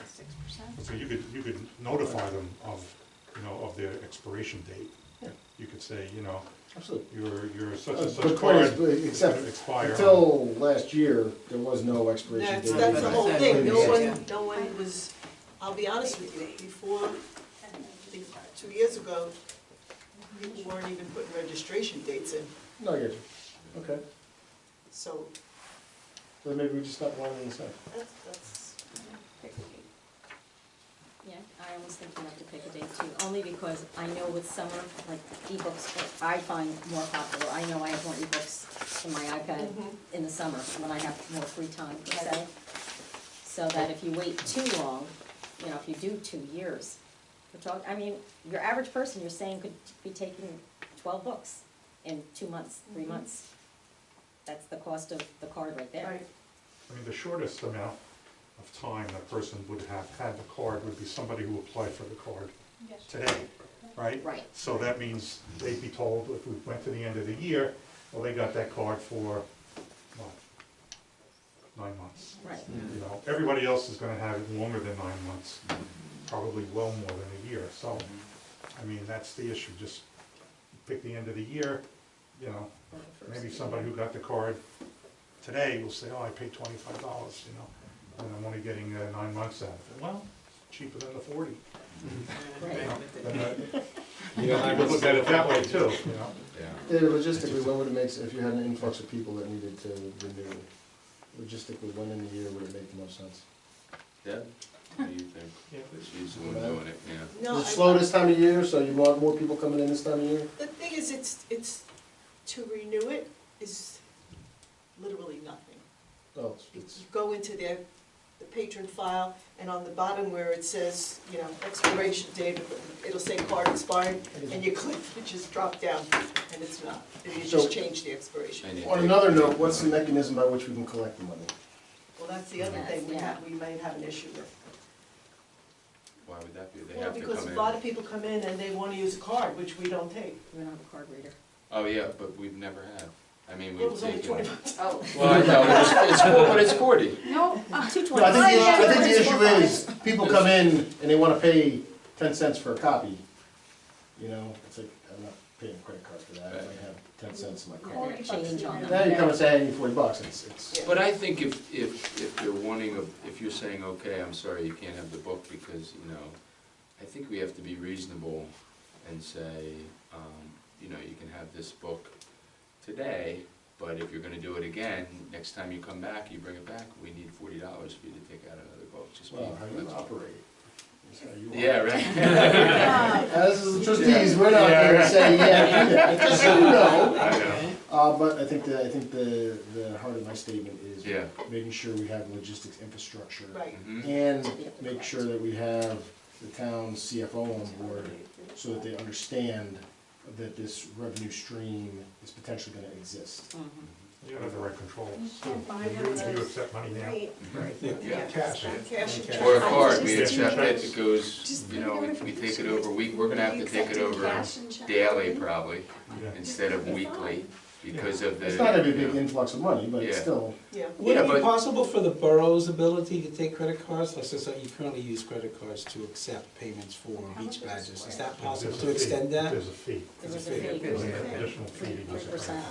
6%. so you could notify them of, of their expiration date. Yeah. You could say, Absolutely. your such and The such point card is, is except gonna expire. until last year, there was no expiration date. That's the whole thing, no Yeah. one was, I'll be honest with you, before, I think 2 years ago, people weren't even putting registration dates in, No, I get you. Okay, so so maybe we just stop one and stuff. that's, Yeah, I almost think you have to pick a date too, only because I know with summer, like ebooks, what I find more popular, I know I have more ebooks in my iPad in the summer, when I have more free time per se. So that if you wait too long, if you do 2 years, your average person, you're saying could be taking 12 books in 2 months, 3 months. That's the cost of the card right there. right. I mean, the shortest amount of time a person would have had the card would be somebody who applied for the card Yes. today, right? Right. So that means they'd be told, if we went to the end of the year, well, they got that card for, what, 9 months. Right. Everybody else is gonna have it longer than 9 months, probably well more than a year. So, I mean, that's the issue, just pick the end of the year, maybe somebody who got the card today will say, oh, I paid $25, and I'm only getting 9 months out of it. Well, it's cheaper than the 40. You could look at it that way too, Yeah. Yeah, logistically, when would it make, if you had an influx of people that needed to renew, logistically, when in the year would it make the most sense? Deb, what do you think? Yeah, She's the one doing it, yeah. No, Is it slow this time of year, so you want more people coming in this time of year? the thing is, it's, to renew it is literally nothing. Oh, You it's, go into the patron file, and on the bottom where it says, expiration date, it'll say card expired, and you click, it just dropped down, and it's not. You So- just change the expiration. And you on take- another note, what's the mechanism by which we can collect the money? Well, that's the other Yes, thing yeah. we might have an issue with. Why would that be? They Well, have to because come a in. lot of people come in and they wanna use a card, which we don't take. We don't have a card reader. Oh, yeah, but we've never had. I mean, Well, it we've was only taken. 20 bucks. Oh, Well, I know, but it's 40. no, No, I think the issue is, people come in and they wanna pay 10 cents for a copy. It's like, I'm not paying a credit card for that, I might have 10 cents in my card. Yeah, change on them. Now you come and say, I need $40, it's, But I think if they're wanting, if you're saying, okay, I'm sorry, you can't have the book because, I think we have to be reasonable and say, you can have this book today, But if you're gonna do it again, next time you come back, you bring it back, we need $40 for you to take out another book, just be. Well, how you operate. That's how you Yeah, operate. right. As the trustees, we're not here to say, yeah, do that, just so you know. I know. But I think the heart of my statement is Yeah. making sure we have logistics infrastructure. Right. Mhm. And make sure that we have the town's CFO on board so that they understand that this revenue stream is potentially gonna exist. You have the right controls. can't buy You- one of You those. accept money now? Right. Yeah. Cash. Cash and check. Or a card, we Just- accept it, it goes, Just you know, put we it take it over over, we're gonna have to take it Accepting over cash and check. daily probably, Yeah. instead of weekly, because of the. It's not gonna be a you big know, influx of money, but it's Yeah. still, Yeah. Would Yeah, it be but- possible for the borough's ability to take credit cards? Let's just say you currently use credit cards to accept payments for beach badges. Is that possible There's to a fee. extend that? There's a fee. There was a There's a fee. fee. There's an additional fee. to use it. 3%.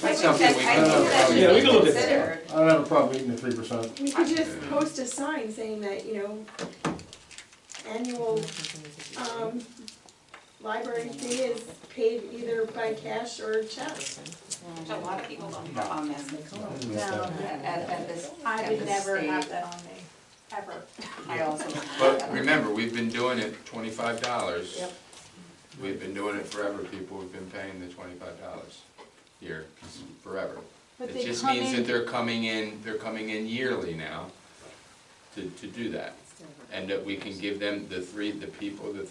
That's something we I can. think that should Yeah, we be can look at that. considered. I don't have a problem eating the 3%. We could just post a sign saying that, annual, library fee is paid either by cash or check. A lot of people don't put on this, No, at this, I at would this never have state. that on me, ever. I also. But remember, we've been doing it $25. Yep. We've been doing it forever, people, we've been paying the $25 here, forever. But It they just come means that in, they're coming in yearly now to do that. And that we can give them the people that,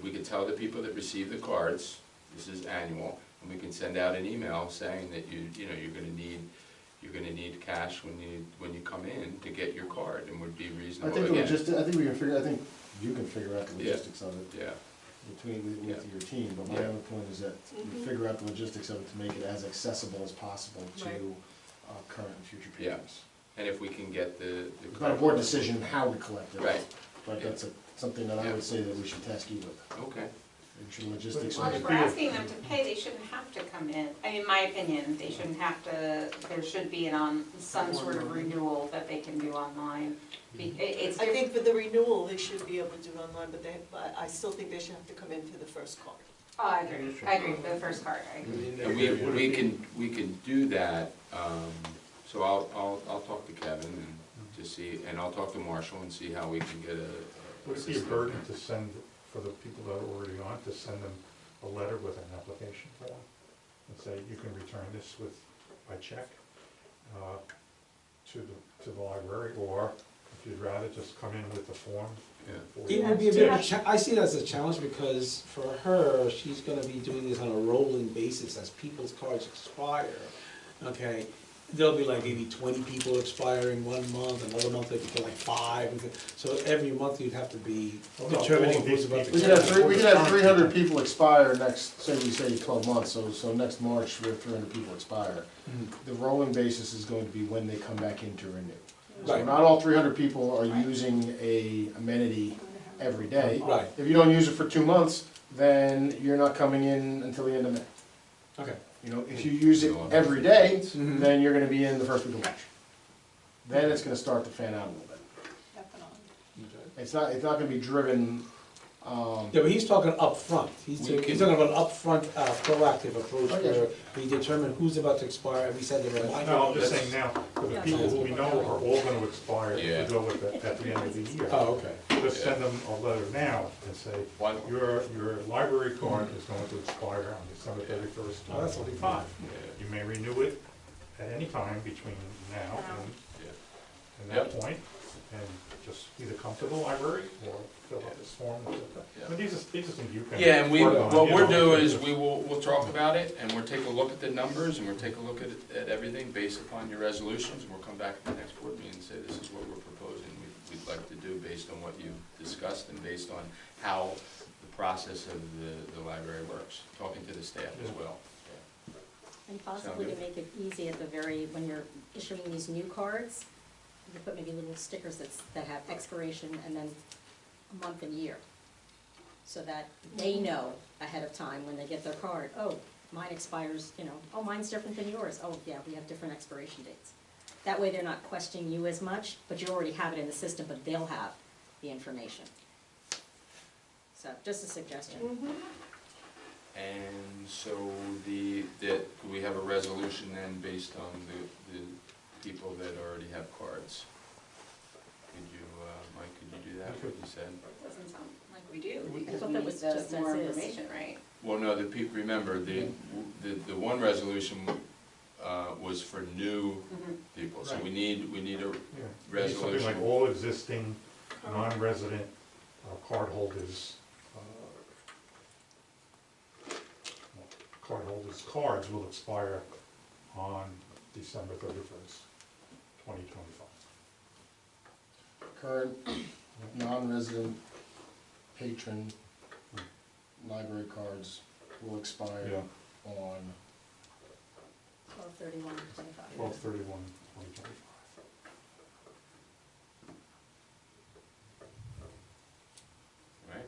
we can tell the people that receive the cards, this is annual, and we can send out an email saying that you're gonna need cash when you come in to get your card, and would be I reasonable think again. I think I think you can figure out the Yeah. logistics of it Yeah, with Yeah. your team, but my Yeah. other point is that you figure out the logistics of it to make it as accessible as possible to Right. current and future Yeah. patrons. and if we can get the. It's not a board decision how we collect it. Right. But that's something that I would say that we should task you with, Okay, make sure logistics Well, are. if we're asking them to pay, they shouldn't have to come in. In my opinion, they shouldn't have to, there should be some sort of renewal that they can do online. It's I think for the renewal, they should be able to do it online, but I still think they should have to come in for the first card. Oh, I agree, for the first card, I agree. and we can do that, so I'll talk to Kevin and just see, and I'll talk to Marshall and see how we can get a. Would it be a burden to send, for the people that are already on, to send them a letter with an application form? And say, you can return this by check to the library, or if you'd rather just come in with the form. Yeah. It would be a bit of a I see it as a challenge because for her, she's gonna be doing this on a rolling basis as people's cards expire. Okay, there'll be like maybe 20 people expiring one month, another month there'll be like 5. and so every month you'd have to be determining who's about to We could have 300 people expire next, say we say 12 months, so next March, we have 300 people expire. Mhm. The rolling basis is going to be when they come back in to renew. So Right. not all 300 people are using a amenity every day. Right, If you don't use it for 2 months, then you're not coming in until the end of May. okay. You know, if you use it every day, Mhm. then you're gonna be in the first week of March. Then it's gonna start to fan out a little bit. definitely. It's not gonna be driven, Yeah, but he's talking upfront. He's We can- talking about an upfront, proactive approach I get where you. we determine who's about to expire, and we send the reminder. No, I'm just saying now, for the Yeah. people who we know are all gonna expire, Yeah. to go with it at the end of the year. Oh, okay. Just send them a letter now and say, One, your library card is going to expire on December 31st, Oh, that's only fine. 2025. You may renew it at any time between now and that point, and just either come to the library or fill out this form. I mean, these are things you can. yeah, and work on, what you we'll know. do is we'll talk about it, and we'll take a look at the numbers, and we'll take a look at everything based upon your resolutions, and we'll come back at the next board meeting and say, this is what we're proposing, we'd like to do based on what you've discussed and based on how the process of the library works, talking to the staff as well. And possibly to make it easy at the when you're issuing these new cards, you could put maybe little stickers that have expiration and then a month and year. So that they know ahead of time when they get their card, oh, mine expires, oh, mine's different than yours. Oh, yeah, we have different expiration dates. That way they're not questioning you as much, but you already have it in the system, but they'll have the information. So, just a suggestion. And so we have a resolution then based on the people that already have cards. Could you, Mike, could you do that, what you said? Doesn't sound like we do, I because thought we that need was just more as is. information, right? Well, no, remember, the one resolution, was for new people, so we need a Yeah. Something resolution. like all existing non-resident cardholders, cards will expire on December 31st, 2025. Current non-resident patron library cards will expire Yeah. on 12/31/25. 12/31/2025. Right,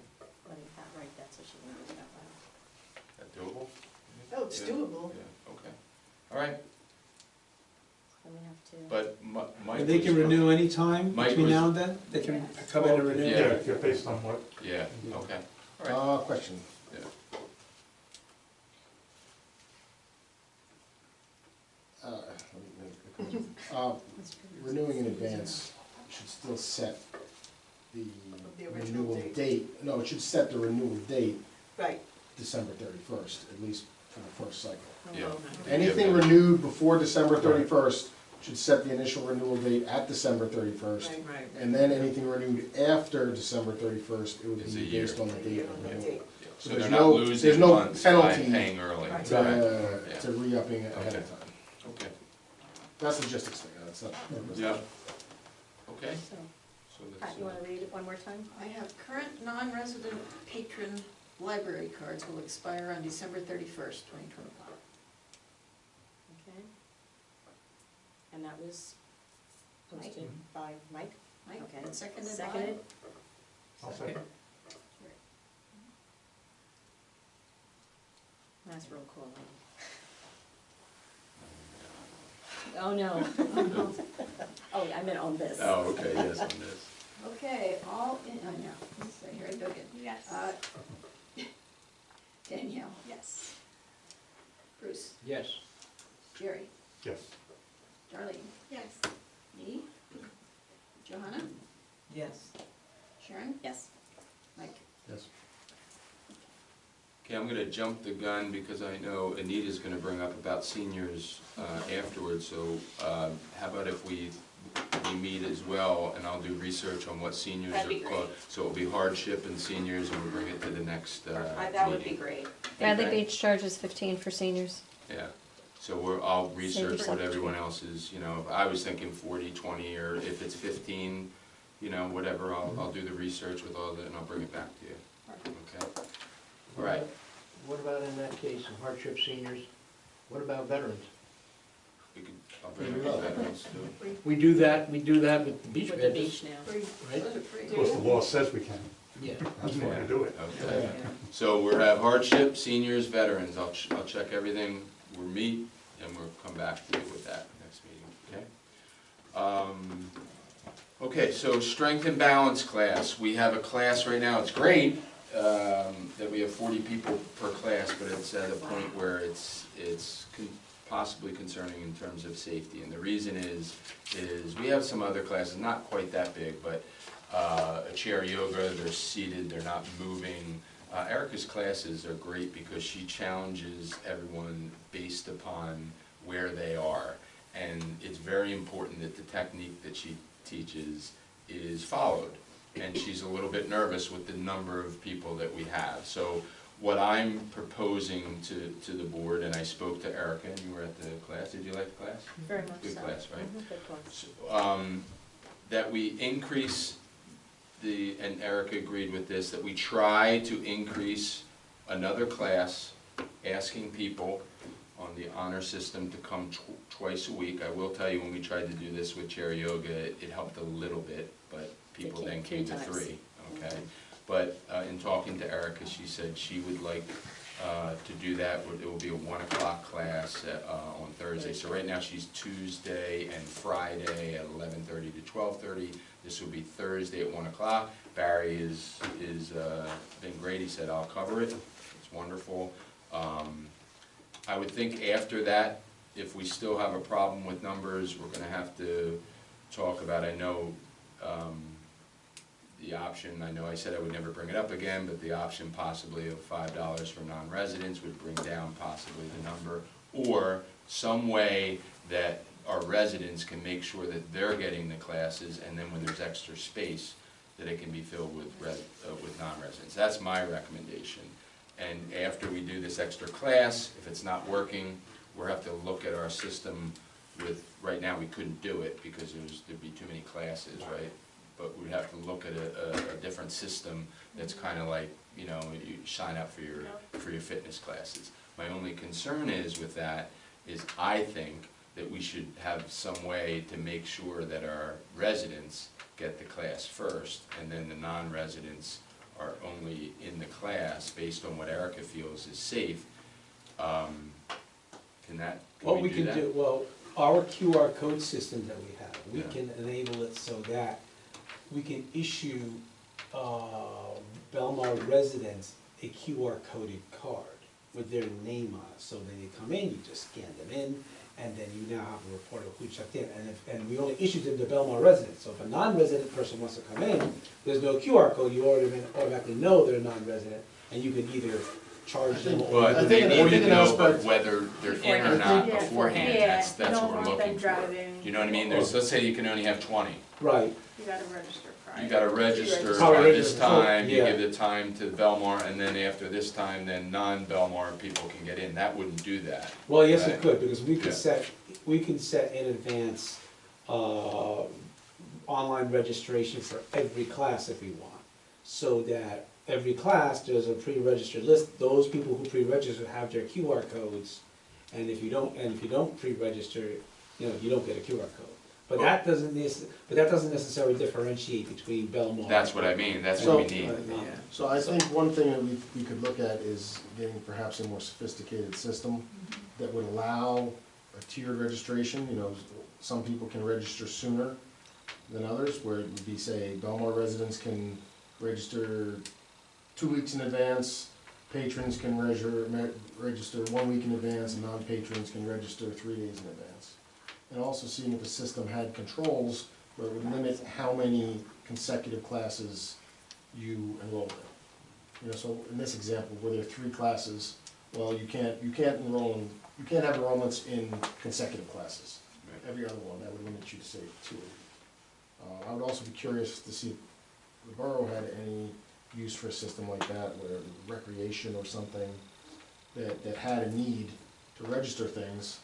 Let me write that so she can read it out loud. that doable? Oh, it's Yeah. doable. Yeah, okay, all right, Then we have to. but Mike. And they can was- renew anytime Mike between was- now and then? They can come in and renew? Yeah. Yeah, based on what, Yeah, okay, all right, question. yeah. Renewing in advance should still set the The original renewal date. date. No, it should set the renewal date Right. December 31st, at least for the first cycle. Yeah. Anything renewed before December 31st should set the initial renewal date at December 31st. Right. And then anything renewed after December 31st, it would It's a be year. based on the date of On the renewal. date. So There's they're not no- losing there's no months by penalty paying early, Right. correct? Yeah. To re-upping ahead Okay. of time. Okay, That's logistics thing, that's not. yeah, okay, So, so Pat, that's, you wanna read it one more time? I have current non-resident patron library cards will expire on December 31st, 2025. Okay. And that was Mike. posted by Mike? Mike, Okay. and seconded by? Seconded? I'll say, That's real cool. Oh, no. Oh, I meant on this. oh, okay, yes, on this. Okay, all in, oh, no, let's see, here I go again. Yes. Danielle, Yes. Bruce, Yes. Jerry, yes. Darlene, Yes. me, Johanna, Yes. Sharon, Yes. Mike. Yes. Okay, I'm gonna jump the gun because I know Anita's gonna bring up about seniors afterwards, so how about if we meet as well, and I'll do research on what seniors That'd are be called. So it'll be hardship and seniors, and we'll bring it to the next That would be meeting. great. Bradley Okay. Beach charges 15 for seniors. Yeah, so I'll research yourself what a everyone treat. else is, you know, I was thinking 40, 20, or if it's 15, you know, whatever, I'll do the research with all that, and I'll bring it back to you, okay? All right, What about in that case, of hardship seniors? What about veterans? we could, I'll bring it to veterans too. We do that with the beach With the benches, beach now. Free. right? Those are free. Of course, the law says we can, Yeah. that's why we do it. Okay, so we'll have hardship, seniors, veterans, I'll check everything, we'll meet, and we'll come back to you with that next meeting, okay? Okay, so strength and balance class, we have a class right now, it's great, that we have 40 people per class, but it's at a point where it's possibly concerning in terms of safety, and the reason is we have some other classes, not quite that big, but a chair yoga, they're seated, they're not moving. Erica's classes are great because she challenges everyone based upon where they are, and it's very important that the technique that she teaches is followed, and she's a little bit nervous with the number of people that we have. So what I'm proposing to the board, and I spoke to Erica, and you were at the class, did you like the class? Very much so. Good class, right? Mhm, good class. That we increase and Erica agreed with this, that we try to increase another class, asking people on the honor system to come twice a week. I will tell you, when we tried to do this with chair yoga, it helped a little bit, but people They then came came to 3 times. 3, okay? But in talking to Erica, she said she would like to do that. It will be a 1 o'clock class on Thursday. So right now she's Tuesday and Friday at 11:30 to 12:30. This will be Thursday at 1 o'clock. Barry is been great. He said, I'll cover it. It's wonderful. I would think after that, if we still have a problem with numbers, we're gonna have to talk about, I know, the option, I know I said I would never bring it up again, but the option possibly of $5 for non-residents would bring down possibly the number, or some way that our residents can make sure that they're getting the classes, and then when there's extra space, that it can be filled with non-residents. That's my recommendation. And after we do this extra class, if it's not working, we'll have to look at our system with, right now we couldn't do it because there'd be too many classes, right? But we'd have to look at a different system that's kind of like, you know, you sign up for your fitness classes. My only concern is with that is I think that we should have some way to make sure that our residents get the class first, and then the non-residents are only in the class based on what Erica feels is safe. What we can do, well, our QR code system that we have, we Yeah. can enable it so that we can issue Belmar residents a QR coded card with their name on it. So when they come in, you just scan them in, and then you now have a report of who checked in. And we only issue them to Belmar residents. So if a non-resident person wants to come in, there's no QR code, you automatically know they're a non-resident, and you can either charge them or. But I they think need to an know aspect- whether they're in or not Yeah. beforehand, Yeah, that's you what don't we're want them looking for. driving. You know what I mean? Let's say you can only have 20. Right, You gotta register prior. You gotta register Probably by this register, time, you yeah. give the time to Belmar, and then after this time, then non-Belmar people can get in. That wouldn't do that. well, yes, it Right. could, because we can Yeah. set in advance, online registration for every class if we want. So that every class, there's a pre-registered list, those people who pre-register have their QR codes, and if you don't pre-register, you know, you don't get a QR code. But that doesn't necessarily differentiate between Belmar. That's what I mean, that's what we need. So I think one thing that we could look at is getting perhaps a more sophisticated system that would allow a tiered registration. You know, some people can register sooner than others, where it would be, say, Belmar residents can register 2 weeks in advance, patrons can register 1 week in advance, and non-patrons can register 3 days in advance. And also seeing if the system had controls where it would limit how many consecutive classes you enroll in. You know, so in this example, where there are 3 classes, well, you can't have enrollments in consecutive classes. Right. Every other one, that would limit you to, say, 2. I would also be curious to see if the borough had any use for a system like that, where recreation or something that had a need to register things,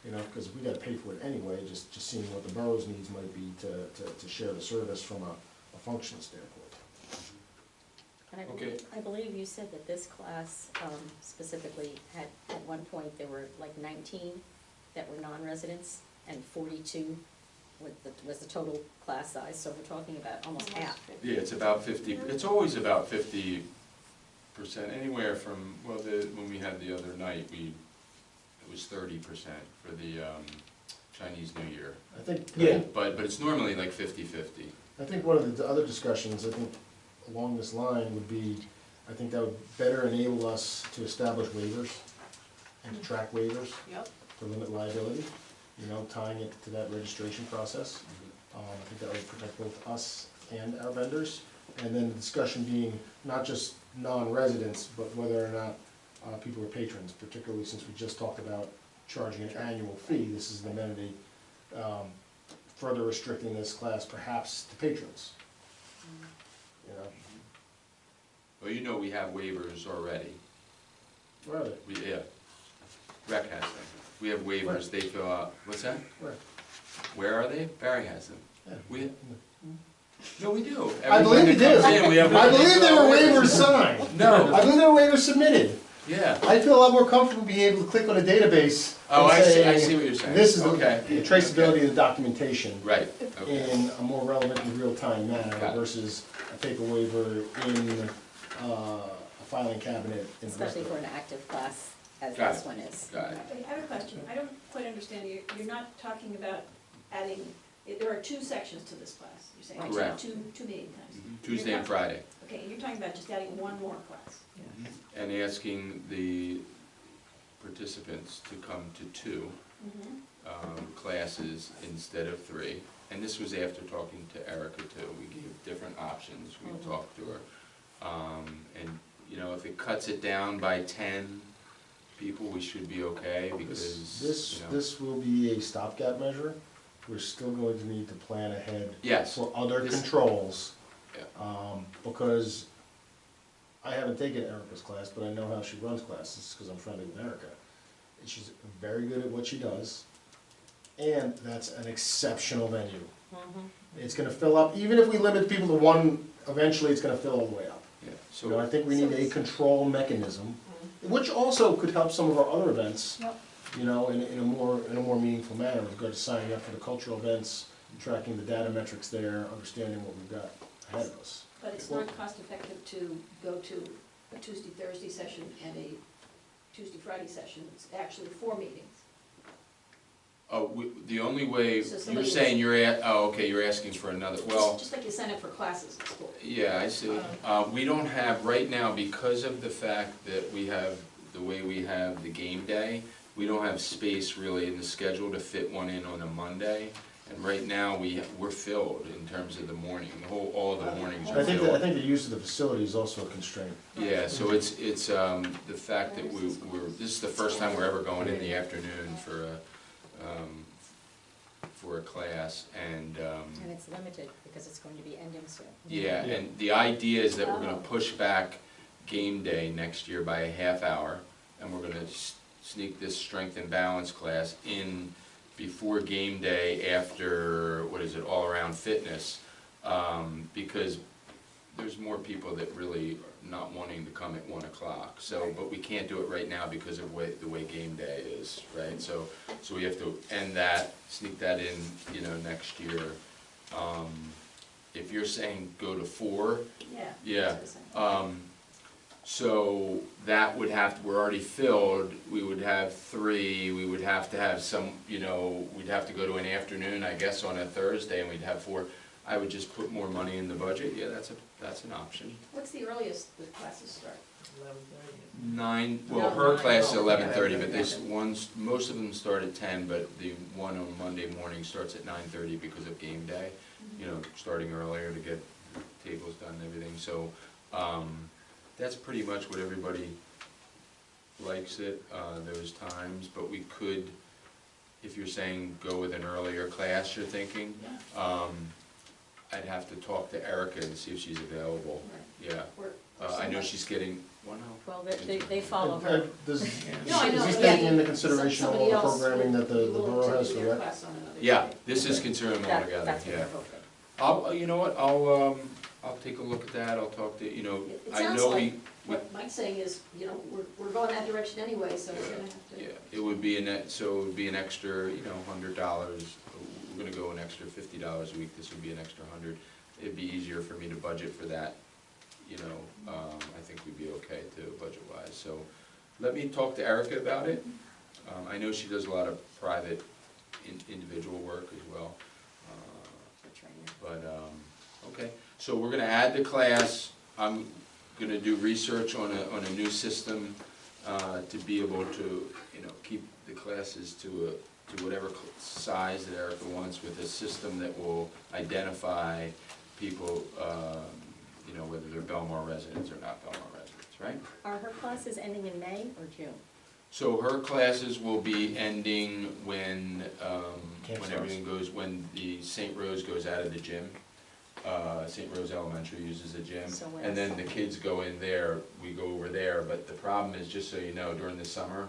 you know, because we gotta pay for it anyway, just seeing what the borough's needs might be to share the service from a functional standpoint. And Okay. I believe you said that this class specifically had, at one point, there were like 19 that were non-residents, and 42 was the total class size, so we're talking about almost half. Yeah, it's about 50, it's always about 50%, anywhere from, well, when we had the other night, it was 30% for the Chinese New Year. I think, Yeah. But it's normally like 50-50. I think one of the other discussions, I think, along this line would be, I think that would better enable us to establish waivers and to track waivers Yep. to limit liability, you know, tying it to that registration process. I think that would protect both us and our vendors. And then the discussion being not just non-residents, but whether or not people are patrons, particularly since we just talked about charging an annual fee. This is an amenity, further restricting this class perhaps to patrons. You know, Well, you know we have waivers already. where are they? Yeah. Rec has them. We have waivers, they fill out, what's that? Where? Where are they? Barry has them. Yeah. No, we do. I believe you Everyone that do. comes in, we have- I believe there were waivers signed. No, I believe there were waivers submitted. yeah. I feel a lot more comfortable being able to click on a database Oh, and I see say, what you're saying. this is Okay. the traceability of the documentation Right, okay. in a more relevant and real-time manner Got it. versus a paper waiver in a filing cabinet in the Especially for hospital. an active class, as Got this it. one is. Got it. I have a question. I don't quite understand. You're not talking about adding, there are 2 sections to this class, you're saying? Correct. Two meeting times. Tuesday and Friday. Okay, and you're talking about just adding one more class. And asking the participants to come to 2 Mhm. classes instead of 3. And this was after talking to Erica too. We gave different options, we Mhm. talked to her. And, you know, if it cuts it down by 10 people, we should be okay, because, you know. This will be a stopgap measure. We're still going to need to plan ahead Yes. for other This- controls. Yeah. Because I haven't taken Erica's class, but I know how she runs classes, because I'm friendly with Erica. And she's very good at what she does, and that's an exceptional venue. It's gonna fill up, even if we limit people to 1, eventually it's gonna fill all the way up. Yeah, You know, I so, think we need a control mechanism, which also could help some of our other events, Yep. you know, in a more meaningful manner, with regard to signing up for the cultural events, tracking the data metrics there, understanding what we've got ahead of us. But it's not cost effective to go to a Tuesday, Thursday session and a Tuesday, Friday session. It's actually 4 meetings. the only way, So you're somebody saying you're asking for another, well. Just like you sign up for classes at school. Yeah, I see. We don't have, right now, because of the fact that we have, the way we have the game day, we don't have space really in the schedule to fit one in on a Monday. And right now, we're filled in terms of the morning, all of the mornings are I think filled. the use of the facility is also a constraint. Yeah, so it's the fact that this is the first time we're ever going in the afternoon for a class, and. And it's limited, because it's going to be ending soon. Yeah, and the idea is that we're gonna push back game day next year by a half hour, and we're gonna sneak this strength and balance class in before game day, after, all around fitness, because there's more people that really are not wanting to come at 1 o'clock, so, but we can't do it right now because of the way game day is, right? So we have to end that, sneak that in, you know, next year. If you're saying go to 4, Yeah. that's what I'm saying. so that would we're already filled, we would have 3, we would have to have some, you know, we'd have to go to an afternoon, I guess, on a Thursday, and we'd have 4. I would just put more money in the budget, yeah, that's an option. What's the earliest the classes start? 11:30. Well, No, her 9. class is 11:30, but most of them start at 10, but the one on Monday morning starts at 9:30 because of game day, you know, starting earlier to get tables done and everything, so, that's pretty much what everybody likes it, those times, but we could, if you're saying go with an earlier class, you're thinking, I'd have to talk to Erica and see if she's available, yeah. Or I know she's getting, well, no. Well, they follow her. Does No, I know, this yeah. taking into consideration all Somebody the else programming that the would be willing borough to has do for their rec? class on another Yeah, day. this is considering them all together, That's what yeah. we're hoping. You know what, I'll take a look at that, I'll talk to, you know, It I sounds know like what Mike's saying is, you know, we're going that direction anyway, so we're gonna have to. yeah, it would be an extra, you know, $100, we're gonna go an extra $50 a week, this would be an extra 100. It'd be easier for me to budget for that, you know, I think we'd be okay too, budget-wise, so let me talk to Erica about it. I know she does a lot of private, individual work as well. But, okay, so we're gonna add the class, I'm gonna do research on a new system, to be able to, you know, keep the classes to whatever size that Erica wants, with a system that will identify people, you know, whether they're Belmar residents or not Belmar residents, right? Are her classes ending in May or June? So her classes will be ending when starts. everything goes, when the St. Rose goes out of the gym. St. Rose Elementary uses the gym, So when and then is- the kids go in there, we go over there, but the problem is, just so you know, during the summer,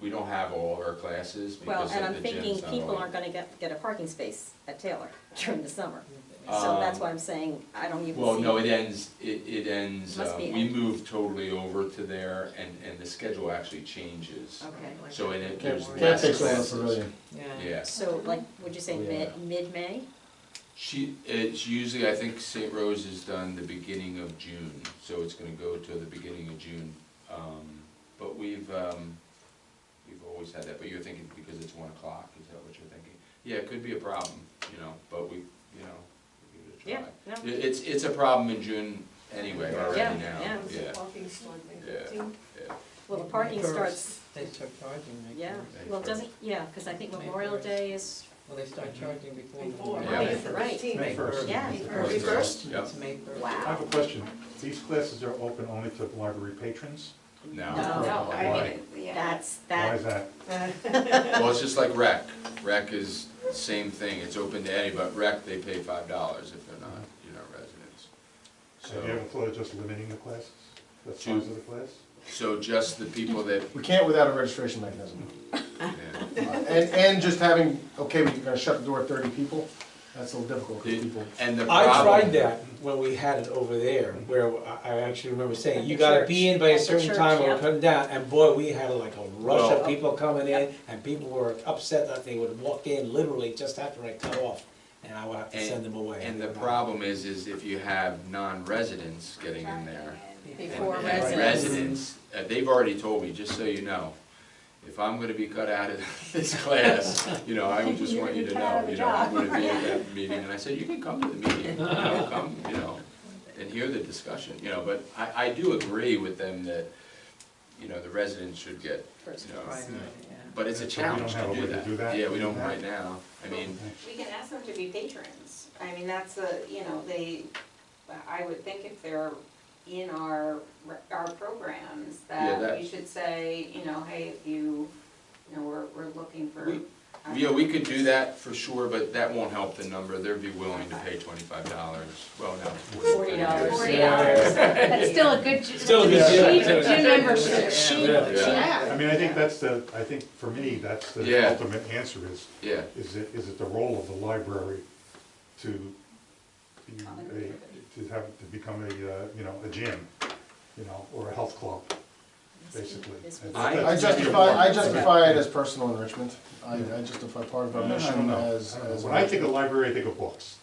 we don't have all our classes Well, because and the I'm gym's thinking not people all- aren't gonna get a parking space at Taylor during the summer. So that's why I'm saying, I don't even see. Well, no, it ends, Must be we end. moved totally over to there, and the schedule actually changes. Okay, So, and Can't there's can't less take over the classes. pavilion. Yeah. so like, would you say Yeah. mid-May? It's usually, I think St. Rose is done the beginning of June, so it's gonna go to the beginning of June. But we've always had that, but you're thinking because it's 1 o'clock, is that what you're thinking? Yeah, it could be a problem, you know, but we, you know, we give it a try. Yeah, It's a problem in June anyway, already Yeah, now, yeah. yeah. Walking start May Yeah. 15th. Yeah. Well, the parking starts, They start charging, May yeah, first. well, doesn't, yeah, because I think Memorial Day is, Well, they start charging before. Before. Yeah. right. May first. Yeah. May first? Yep. It's May first. I have a question. These classes are open only to library patrons? No. No, I Why? mean, yeah. That's, Why that, is that? Well, it's just like rec. Rec is the same thing, it's open to any, but rec, they pay $5 if they're not, residents. So you ever thought of just limiting the classes, the To- size of the class? So just the people that, We can't without a registration mechanism. yeah. And just having, okay, we're gonna shut the door at 30 people, that's a little difficult, because people. And the I problem. tried that when we had it over there, where I actually remember saying, At you the gotta be church. in by a At the certain church, time or yeah. we're cutting down, and boy, we had like a rush of Well- people coming in, and people were upset that they would walk in literally just after I cut off, and I would have to send them away. And the problem is if you have non-residents getting in there. before and residents. residents, they've already told me, just so you know, if I'm gonna be cut out of this class, I would just want you to know, I'm gonna be at that meeting, and I said, you can come to the meeting, come, and hear the discussion, but I do agree with them that, the residents should get, First Right, yeah. but it's a We don't challenge have a to way do to do that. that? Yeah, we don't right now, I mean, We can ask them to be patrons. I mean, that's I would think if they're in our programs, Yeah, that that- we should say, hey, if we're looking for. we could do that for sure, but that won't help the number, they'd be willing to pay $25, well, no, $40. $40. That's still a good, Still a good deal. gym membership. Yeah. I mean, I think for me, that's the Yeah. ultimate answer Yeah, is it the role of the library to be to become a gym, or a health club, basically. And I justify it as personal enrichment. I justify part of our I don't mission know. as. When I think of library, I think of books.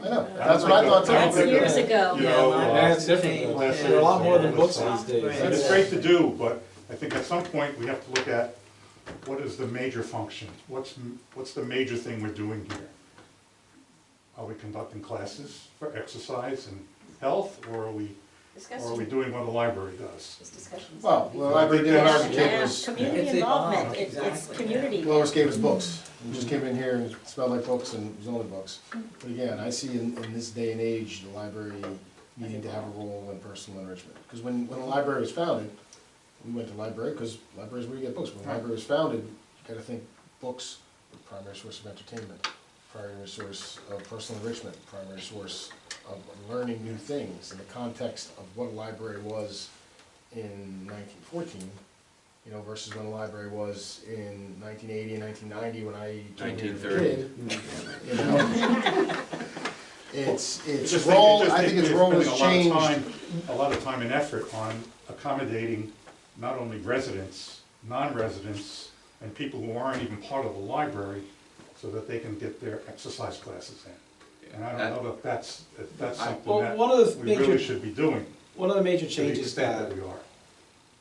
I know, that's what I thought too. That's years ago. You know, That's different, though. That's There are a lot more than it. books these days. Right. And it's great to do, but I think at some point, we have to look at what is the major function? What's the major thing we're doing here? Are we conducting classes for exercise and health, or are we doing what the library does? This discussion's- Well, the library did ours, and gave Yeah, us, community It's involvement, evolved, it's exactly. community. well, ours gave us books. We just came in here and it smelled like books and it was only books. But again, I see in this day and age, the library needing to have a role in personal enrichment. Because when the library was founded, we went to library, because library is where you get books. When the library was founded, you gotta think books were the primary source of entertainment, primary source of personal enrichment, primary source of learning new things. In the context of what a library was in 1914, versus when the library was in 1980 and 1990 when I came here as a 1930. kid. Its Just role, think I think its we're role has spending changed. a lot of time and effort on accommodating not only residents, non-residents, and people who aren't even part of the library, so that they can get their exercise classes in. And I don't know if that's something Well, one of that the we really major, should be doing, one of the major to the changes extent that, that we are.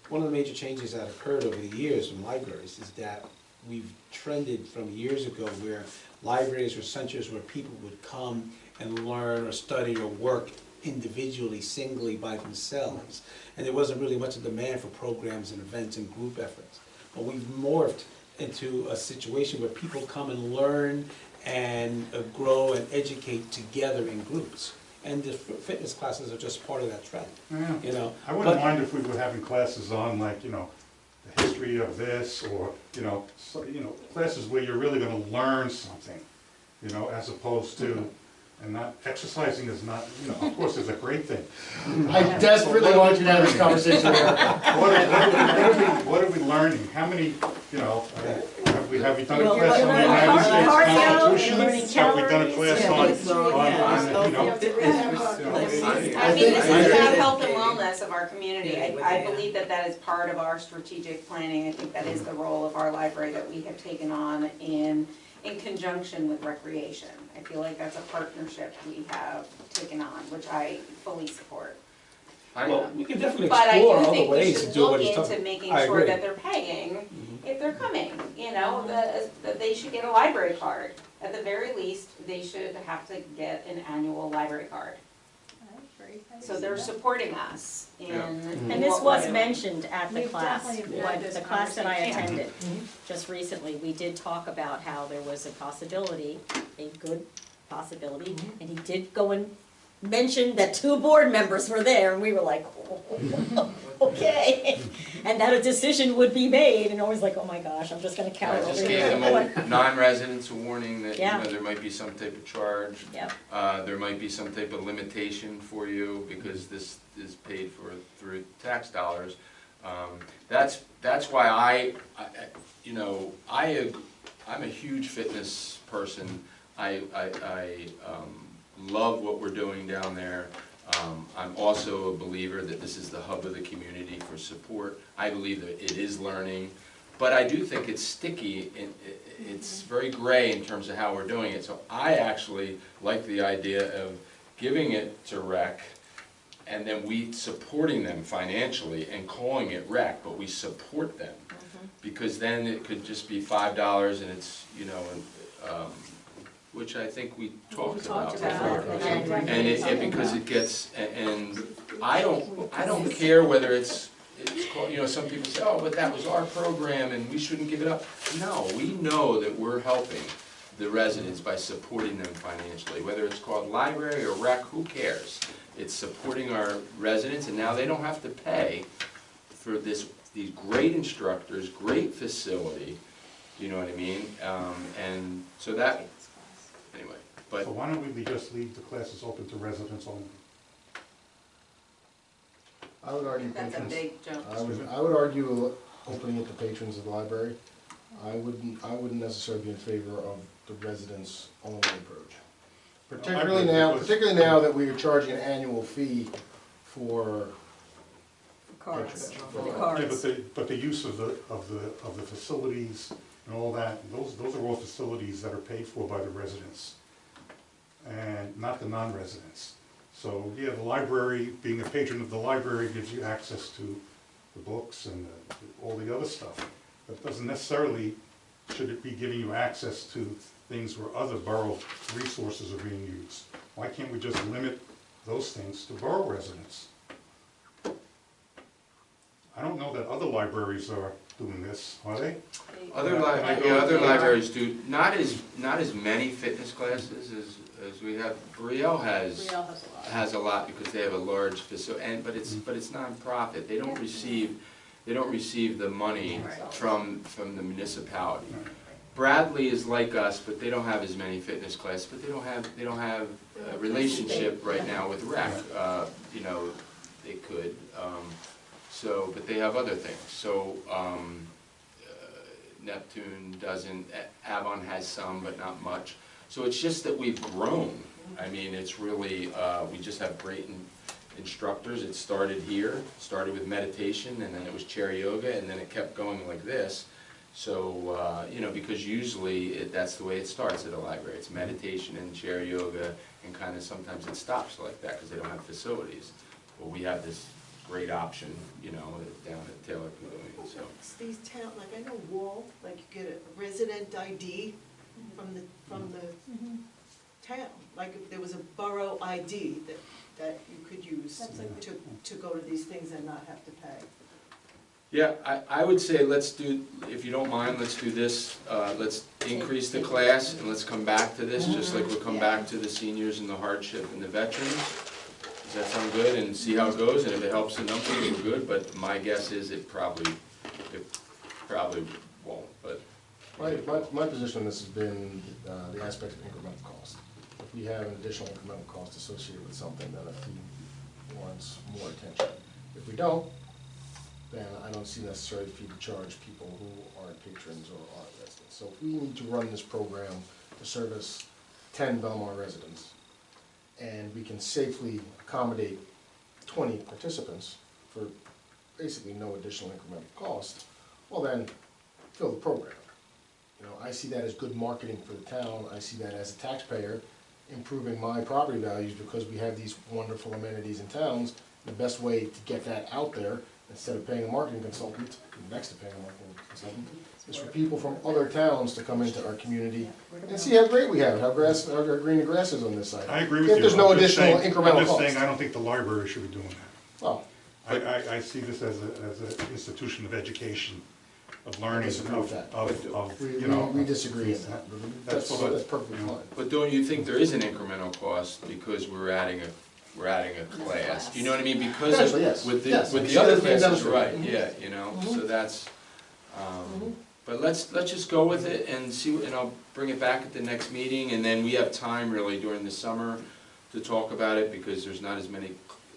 one of the major changes that occurred over the years in libraries is that we've trended from years ago where libraries were centers where people would come and learn or study or work individually, singly by themselves. And there wasn't really much of demand for programs and events and group efforts. But we've morphed into a situation where people come and learn and grow and educate together in groups. And the fitness classes are just part of that trend, I wouldn't But- mind if we were having classes on the history of this, or, classes where you're really gonna learn something, as opposed to, and not, exercising is not, of course, it's a great thing. I desperately want you to have this conversation here. What are we learning? How many, have we done a Well, class on the learning United States cardio, Constitution? learning Have we done a calories, class yeah. I mean, this is about health and wellness of our community. I believe that is part of our strategic planning. I think that is the role of our library that we have taken on in conjunction with recreation. I feel like that's a partnership we have taken on, which I fully support. Well, we can definitely But I explore do other think we ways to should do what look he's into talking. making I sure agree. that they're paying if they're coming, that they should get a library card. At the very least, they should have to get an annual library card. I agree. library. So they're supporting us in. And this what was we're doing. mentioned at the We've class, definitely had what, this the class that I conversation. attended just recently, we did talk about how there was a possibility, a good possibility, and he did go and mention that 2 board members were there, and we were like, okay. And that a decision would be made, and I was like, oh my gosh, I'm just gonna I count over just here. gave them a non-residents a warning that, you Yeah. know, there might be some type of charge. Yep. There might be some type of limitation for you because this is paid for through tax dollars. That's why you know, I'm a huge fitness person. I love what we're doing down there. I'm also a believer that this is the hub of the community for support. I believe that it is learning, but I do think it's sticky, and it's very gray in terms of how we're doing it. So I actually like the idea of giving it to rec, and then we supporting them financially and calling it rec, but we support them. Because then it could just be $5 and it's, you know, which I think we talked about before. And because it gets, and I don't care whether it's called, you know, some people say, oh, but that was our program and we shouldn't give it up. No, we know that we're helping the residents by supporting them financially. Whether it's called library or rec, who cares? It's supporting our residents, and now they don't have to pay for these great instructors, great facility, you know what I mean? And so that, anyway, but. So why don't we just leave the classes open to residents only? I would argue That's a patrons, big jump. I would argue opening it to patrons of the library. I wouldn't necessarily be in favor of the residents only approach. Particularly now that we are charging an annual fee for Cards, patronage. for the Yeah, cards. but the use of the facilities and all that, those are all facilities that are paid for by the residents, and not the non-residents. So, yeah, the library, being a patron of the library gives you access to the books and all the other stuff. That doesn't necessarily, should it be giving you access to things where other borough resources are being used. Why can't we just limit those things to borough residents? I don't know that other libraries are doing this, are they? Other libraries do, not as many fitness classes as we have. Brielle has a lot because they have a large facility, but it's nonprofit. They don't receive the money from the municipality. Bradley is like us, but they don't have as many fitness classes, but they don't have a relationship right now with rec. You know, they could. So, but they have other things. So, Neptune doesn't, Avon has some, but not much. So it's just that we've grown. I mean, it's really, we just have great instructors. It started here, started with meditation, and then it was chair yoga, and then it kept going like this. So, you know, because usually that's the way it starts at a library. It's meditation and chair yoga, and kind of sometimes it stops like that because they don't have facilities. Well, we have this great option, you know, down at Taylor Pavilion, so. It's these town, like I know Wall, like you get a resident ID from the town. Like if there was a borough ID that you could use to go to these things and not have to pay. Yeah, I would say let's do, if you don't mind, let's do this. Let's increase the class and let's come back to this, just like we'll come back to the seniors and the hardship and the veterans. Does that sound good? And see how it goes, and if it helps the numbers, we're good, but my guess is it probably won't, but. My position on this has been the aspect of incremental cost. If we have an additional incremental cost associated with something, then a fee warrants more attention. If we don't, then I don't see necessarily a fee to charge people who aren't patrons or aren't residents. So if we need to run this program to service 10 Belmar residents, and we can safely accommodate 20 participants for basically no additional incremental cost, well then, fill the program. You know, I see that as good marketing for the town. I see that as a taxpayer improving my property values because we have these wonderful amenities in towns. The best way to get that out there instead of paying a marketing consultant, next to paying a marketing consultant, is for people from other towns to come into our community and see how great we have it, how green the grass is on this side. I agree with you. If there's no I'm just additional saying- incremental I'm just saying, cost. I don't think the library should be doing that. Well, I see this as an institution of education, of learning, disagree with that. you know. we disagree on that. That's That's, what I- that's perfectly you know. fine. But don't you think there is an incremental cost because we're adding a class? Do you know what I mean? Because of, Potentially, yes. with Yes, the, with we the see other that as being classes, right, demonstrated. yeah, you know, so that's, but let's just go with it and see, and I'll bring it back at the next meeting, and then we have time really during the summer to talk about it, because there's not as many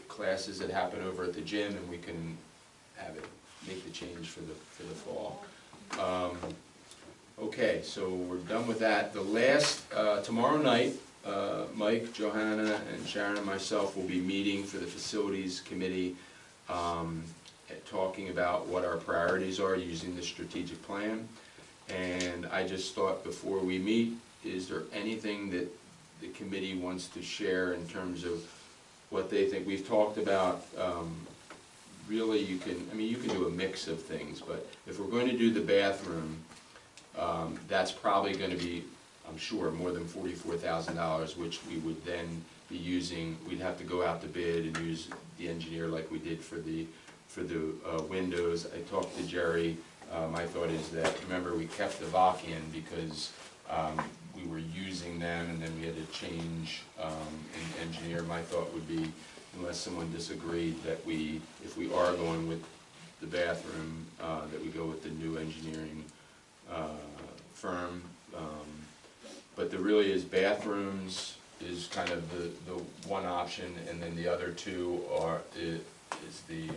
classes that happen over at the gym, and we can have it, make the change for the fall. Okay, so we're done with that. The last, tomorrow night, Mike, Johanna, and Sharon and myself will be meeting for the Facilities Committee, talking about what our priorities are using the strategic plan. And I just thought before we meet, is there anything that the committee wants to share in terms of what they think? We've talked about, really you can do a mix of things, but if we're going to do the bathroom, that's probably gonna be, I'm sure, more than $44,000, which we would then be using, we'd have to go out to bid and use the engineer like we did for the windows. I talked to Jerry, my thought is that, remember, we kept the VAC in because we were using them and then we had to change an engineer. My thought would be, unless someone disagreed, that if we are going with the bathroom, that we go with the new engineering firm. But there really is bathrooms is kind of the one option, and then the other two is the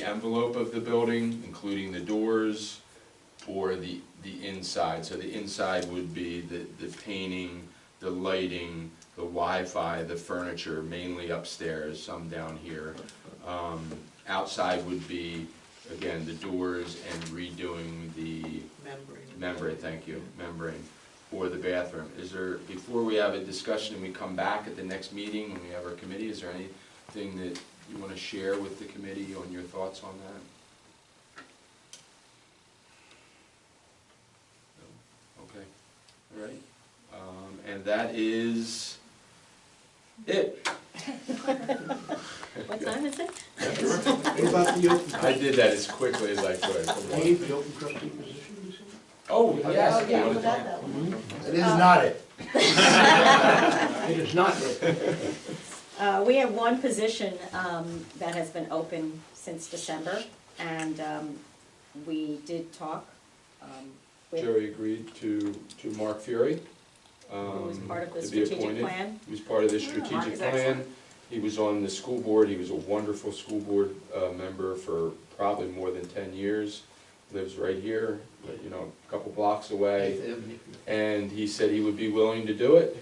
envelope of the building, including the doors, or the inside. So the inside would be the painting, the lighting, the Wi-Fi, the furniture, mainly upstairs, some down here. Outside would be, again, the doors and redoing the membrane, thank you, membrane, for the bathroom. Is there, before we have a discussion and we come back at the next meeting when we have our committee, is there anything that you want to share with the committee on your thoughts on that? No? Okay, all right. And that is it. What time is it? What about the open I did that as quickly as I could. Dave, the open trustee position, you said? Oh, yes. Oh, you yeah, wanna forgot talk- that one. It is not it. It is not it. We have one position that has been open since December, and we did talk with, Jerry agreed to Mark Fury. who was part of the to be strategic appointed. plan. He was part of the Mark strategic is plan. excellent. He was on the school board. He was a wonderful school board member for probably more than 10 years. Lives right here, you know, a couple blocks away. And he said he would be willing to do it.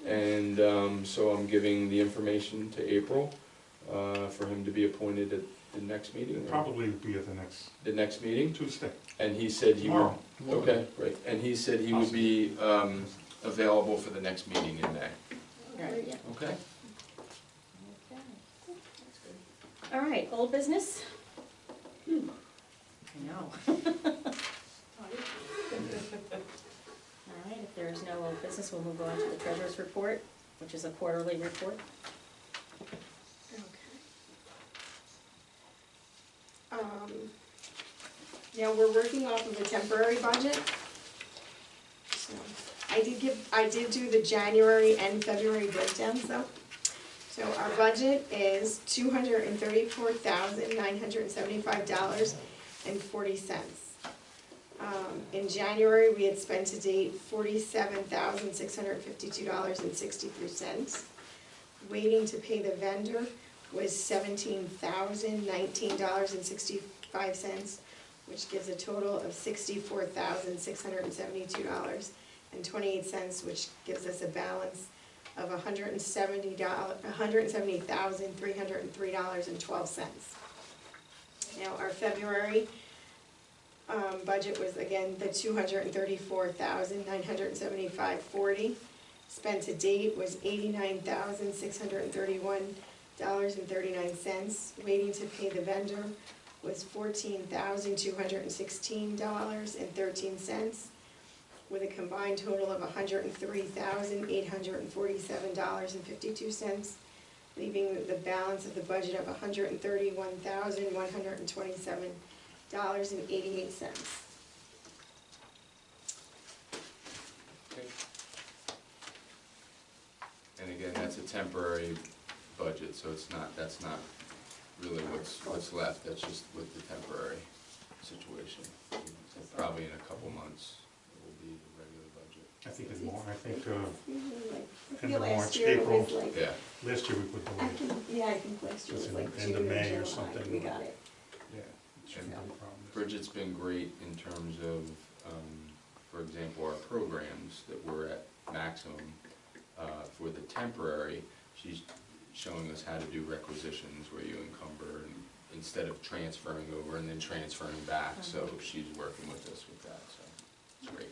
And so I'm giving the information to April for him to be appointed at the next meeting. Probably be at The next meeting. Tuesday. And he said he would. Tomorrow. Okay, great. And he said he would be available for the next meeting in May. Right, yeah. Okay? All right, old business? I know. All right, if there is no old business, we'll move on to the treasurer's report, which is a quarterly report. Now, we're working off of a temporary budget. So, I did do the January and February breakdowns though. So our budget is $234,975.40. In January, we had spent to date $47,652.63. Waiting to pay the vendor was $17,019.65, which gives a total of $64,672.28, which gives us a balance of $170,303.12. Now, our February budget was again the $234,975.40. Spent to date was $89,631.60. $14,216.39. Waiting to pay the vendor was $14,216.13, with a combined total of $103,847.52, leaving the balance of the budget of $131,127.88. And again, that's a temporary budget, so that's not really what's left, that's just with the temporary situation. So probably in a couple months, it will be the regular budget. I think in March, I think, I end feel of last March, year it April. was like, Yeah, Last year we put the I think last year was Just like in June end of or May or July, something. we got it. yeah. shouldn't be a problem. Bridget's been great in terms of, for example, our programs that we're at maximum. For the temporary, she's showing us how to do requisitions where you encumber and instead of transferring over and then transferring back, so she's working with us with that, so it's great.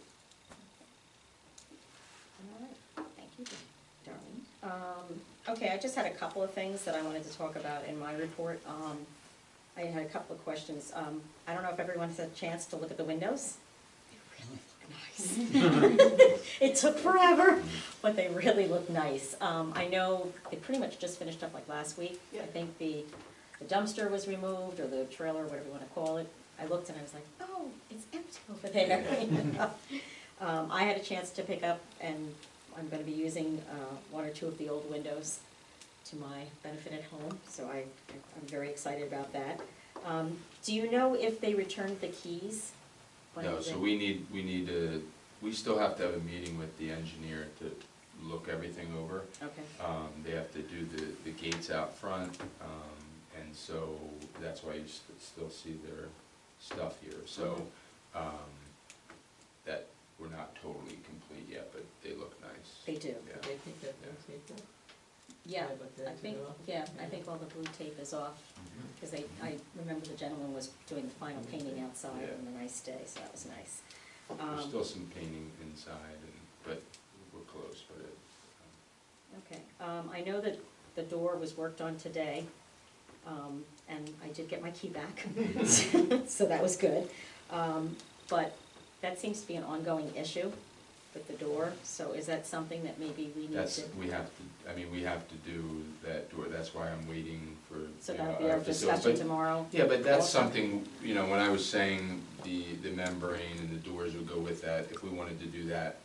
All right, thank you, Darlene. Okay, I just had a couple of things that I wanted to talk about in my report. I had a couple of questions. I don't know if everyone's had a chance to look at the windows. They really look nice. It took forever, but they really look nice. I know they pretty much just finished up like last week. I Yeah. think the dumpster was removed, or the trailer, whatever you wanna call it. I looked and I was like, oh, it's empty over there. I had a chance to pick up, and I'm gonna be using one or two of the old windows to my benefit at home, so I'm very excited about that. Do you know if they returned the keys? No, so we still have to have a meeting with the engineer to look everything over. Okay, They have to do the gates out front, and so that's why you still see their stuff here, so, that we're not totally complete yet, but they look nice. they do. Yeah. They think that those people? Yeah, But they I think, do. I think all the blue tape is off, because I remember the gentleman was doing the final painting outside Yeah. on a nice day, so that was nice. There's still some painting inside, but we're close, but Okay, I know that the door was worked on today, and I did get my key back, so that was good. But that seems to be an ongoing issue with the door, so is that something that maybe we need to? we have to do that door, that's why I'm waiting for, So you know, that'll be our facilities. discussion But- tomorrow? Yeah, but that's Also? something, you know, when I was saying the membrane and the doors would go with that, if we wanted to do that,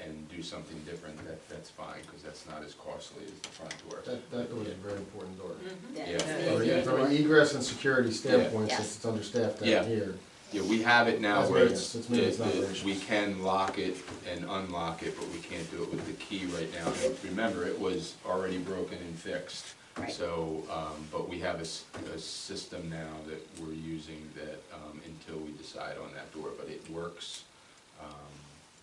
and do something different, that's fine, because that's not as costly as the front door. That door is a very important door. Yeah, Yeah. it's the From ADA from door. an egress and security standpoint, Yes. since it's understaffed Yeah. down here. Yeah, we have it now That's where maintenance, it's maintenance, not operations. we can lock it and unlock it, but we can't do it with the key right now. And remember, it was already broken and fixed. Right. So, but we have a system now that we're using that, until we decide on that door, but it works.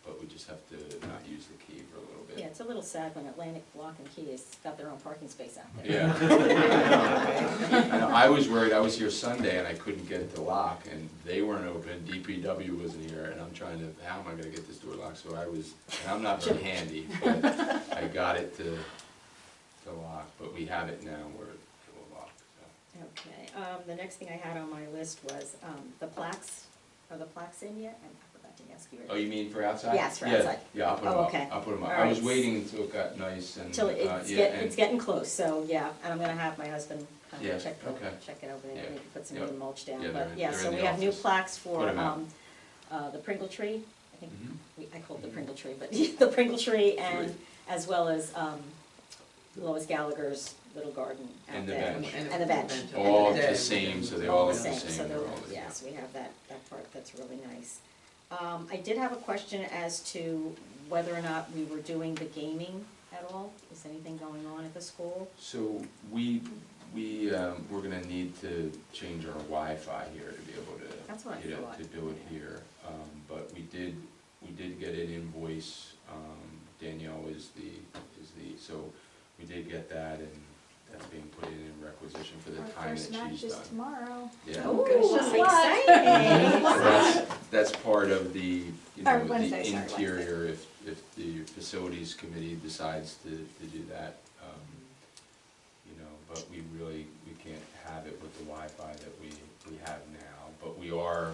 But we just have to not use the key for a little bit. Yeah, it's a little sad when Atlantic Block and Key has got their own parking space out there. Yeah. I know, I was worried, I was here Sunday and I couldn't get it to lock, and they weren't open, DPW wasn't here, and I'm trying to, how am I gonna get this door locked? So and I'm not very handy, but I got it to lock, but we have it now where it will lock, so. Okay, the next thing I had on my list was, the plaques, are the plaques in yet? I forgot to ask you. Oh, you mean for outside? Yes, for Yeah, outside. Yeah, I'll put them Oh, up, okay. I'll put them up. All I was right. waiting until it got nice and, Till yeah, it's getting close, so, yeah, and I'm gonna have my husband kind Yeah, of check it over there, Yeah. maybe put some Yep. new mulch down, Yeah, but, they're yeah, in so the we have new office. plaques for, Put 'em out. the Pringle tree, I think, Mhm. I call it the Pringle tree, but the Pringle tree, and Tree. as well as, Lois Gallagher's little garden out And the there. bench. And the bench. All And the same, so they all all the look the same, so same. they're, they're all the- yes, we have that part, that's really nice. I did have a question as to whether or not we were doing the gaming at all, is anything going on at the school? So we're gonna need to change our Wi-Fi here to be able to, That's what I you know, thought. to do it here. But we did get an invoice, Danielle is the, so we did get that, and that's being put in requisition for the Our time first that match she's is done. tomorrow. Yeah. Ooh, Good luck. exciting! That's part of the, you know, Or Wednesday, the sorry, interior, if the facilities committee decides to do that, you know, but we can't have it with the Wi-Fi that we have now. But we are,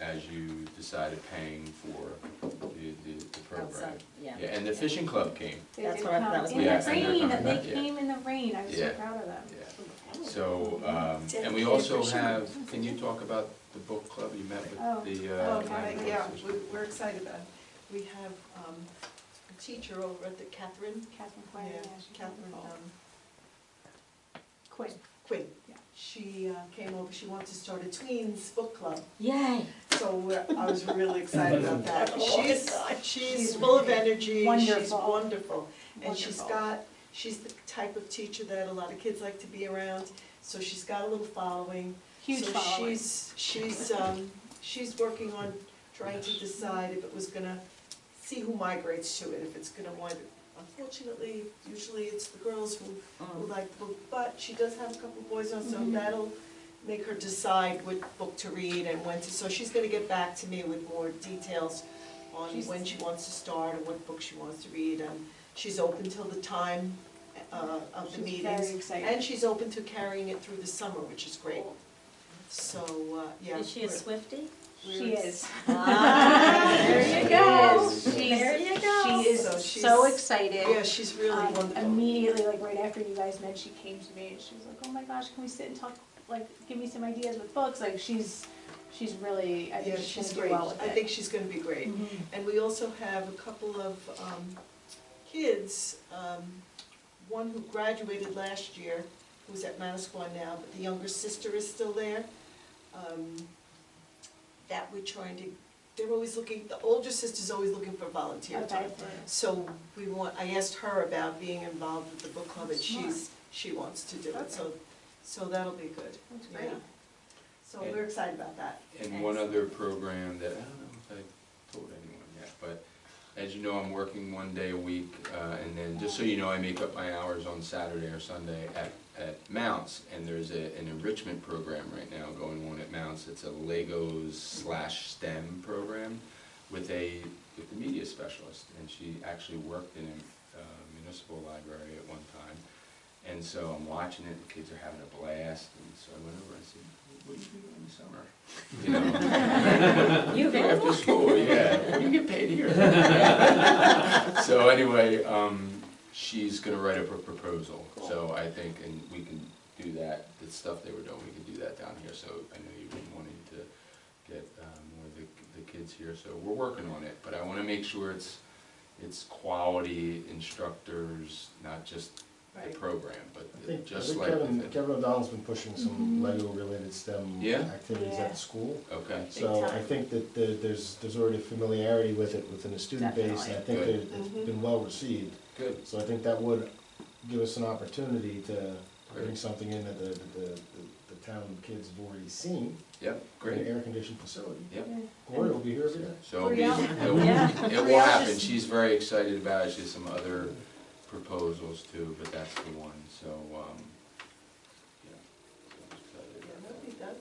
as you decided, paying for the program. Outside, yeah. Yeah, and the fishing club came. They That's did what I- come that was in my the next thing. rain, Yeah, and they're they coming back, came in the rain, I was so Yeah. proud of them. Yeah. So, and we also have, can you talk about the book club? You met Oh. with the, Okay, yeah, we're excited about it. We have a teacher over at the Catherine, Catherine Quinn, yeah, yeah, she's Catherine wonderful. Quinn. Quinn. Yeah. She came over, she wants to start a tweens book club, Yay. so I was really excited about that. Oh, She's She's full of energy, she's wonderful. wonderful. And Wonderful. she's the type of teacher that a lot of kids like to be around, so she's got a little following. Huge following. So she's working on trying to decide if it was gonna, see who migrates to it, if it's gonna wind up. Unfortunately, usually it's the girls who like the book, but she does have a couple boys on, so that'll make her decide what book to read and when to, so she's gonna get back to me with more details on when she wants to start and what book she wants to read, and she's open till the time of the She's meetings. very excited. And she's open to carrying it through the summer, which is great. So, yeah. Is she a Swiftie? She is. Ah, There you go. There you go. She is So she's- so excited. Yeah, she's really wonderful. Immediately, like right after you guys met, she came to me and she was like, "Oh my gosh, can we sit and talk? Like, give me some ideas with books." Like, she's really, I think Yeah, she's she's gonna great. do well with I it. think she's gonna be great. Mhm. And we also have a couple of kids, one who graduated last year, who's at Manasquan now, but the younger sister is still there. That we're trying to, they're always looking, the older sister's always looking for volunteer Okay. time. So I asked her about being involved with the book club, and she wants to do it, so that'll be good. That's great. Yeah. So we're excited about that. and one other program that, I don't know if I told anyone yet, but as you know, I'm working 1 day a week, and then, just so you know, I make up my hours on Saturday or Sunday at Mounts, and there's an enrichment program right now going on at Mounts. It's a Legos/STEM program with the media specialist, and she actually worked in a municipal library at one time. And so I'm watching it, the kids are having a blast, and so I went over and said, "What do you do in the summer?" You know? You After school, yeah. What do you get paid here? So anyway, she's gonna write up a proposal, so I think, and we can do that, the stuff they were doing, we can do that down here, so I know you've been wanting to get more of the kids here, so we're working on it, but I wanna make sure it's quality instructors, not just the Right. program, but I think just like with it. Kevin O'Donnell's been pushing some Lego-related STEM Yeah? activities Yeah. at the school. Okay, So I time. think that there's already familiarity with it within the student base, and I think Definitely. that it's been well received. good. So I think that would give us an opportunity to bring something in that the town kids have already seen. Yep, An great. air-conditioned facility. Yep. Gloria will be here every day. So it'll be, Yeah. it will happen, she's very excited about it, she has some other proposals too, but that's the one, so, yeah. So I'm excited about that.